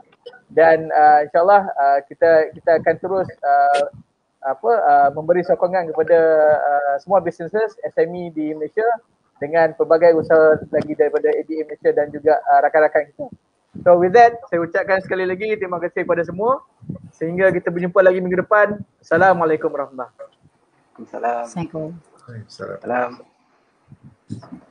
A: dan insyaAllah kita akan terus memberi sokongan kepada semua businesses SME di Malaysia dengan pelbagai usaha lagi daripada ABA Malaysia dan juga rakan-rakan kita. So with that, saya ucapkan sekali lagi terima kasih kepada semua. Sehingga kita berjumpa lagi minggu depan. Assalamualaikum warahmatullahi wabarakatuh.
D: Assalamualaikum.
C: Assalamualaikum.
E: Salam.
D: Salam.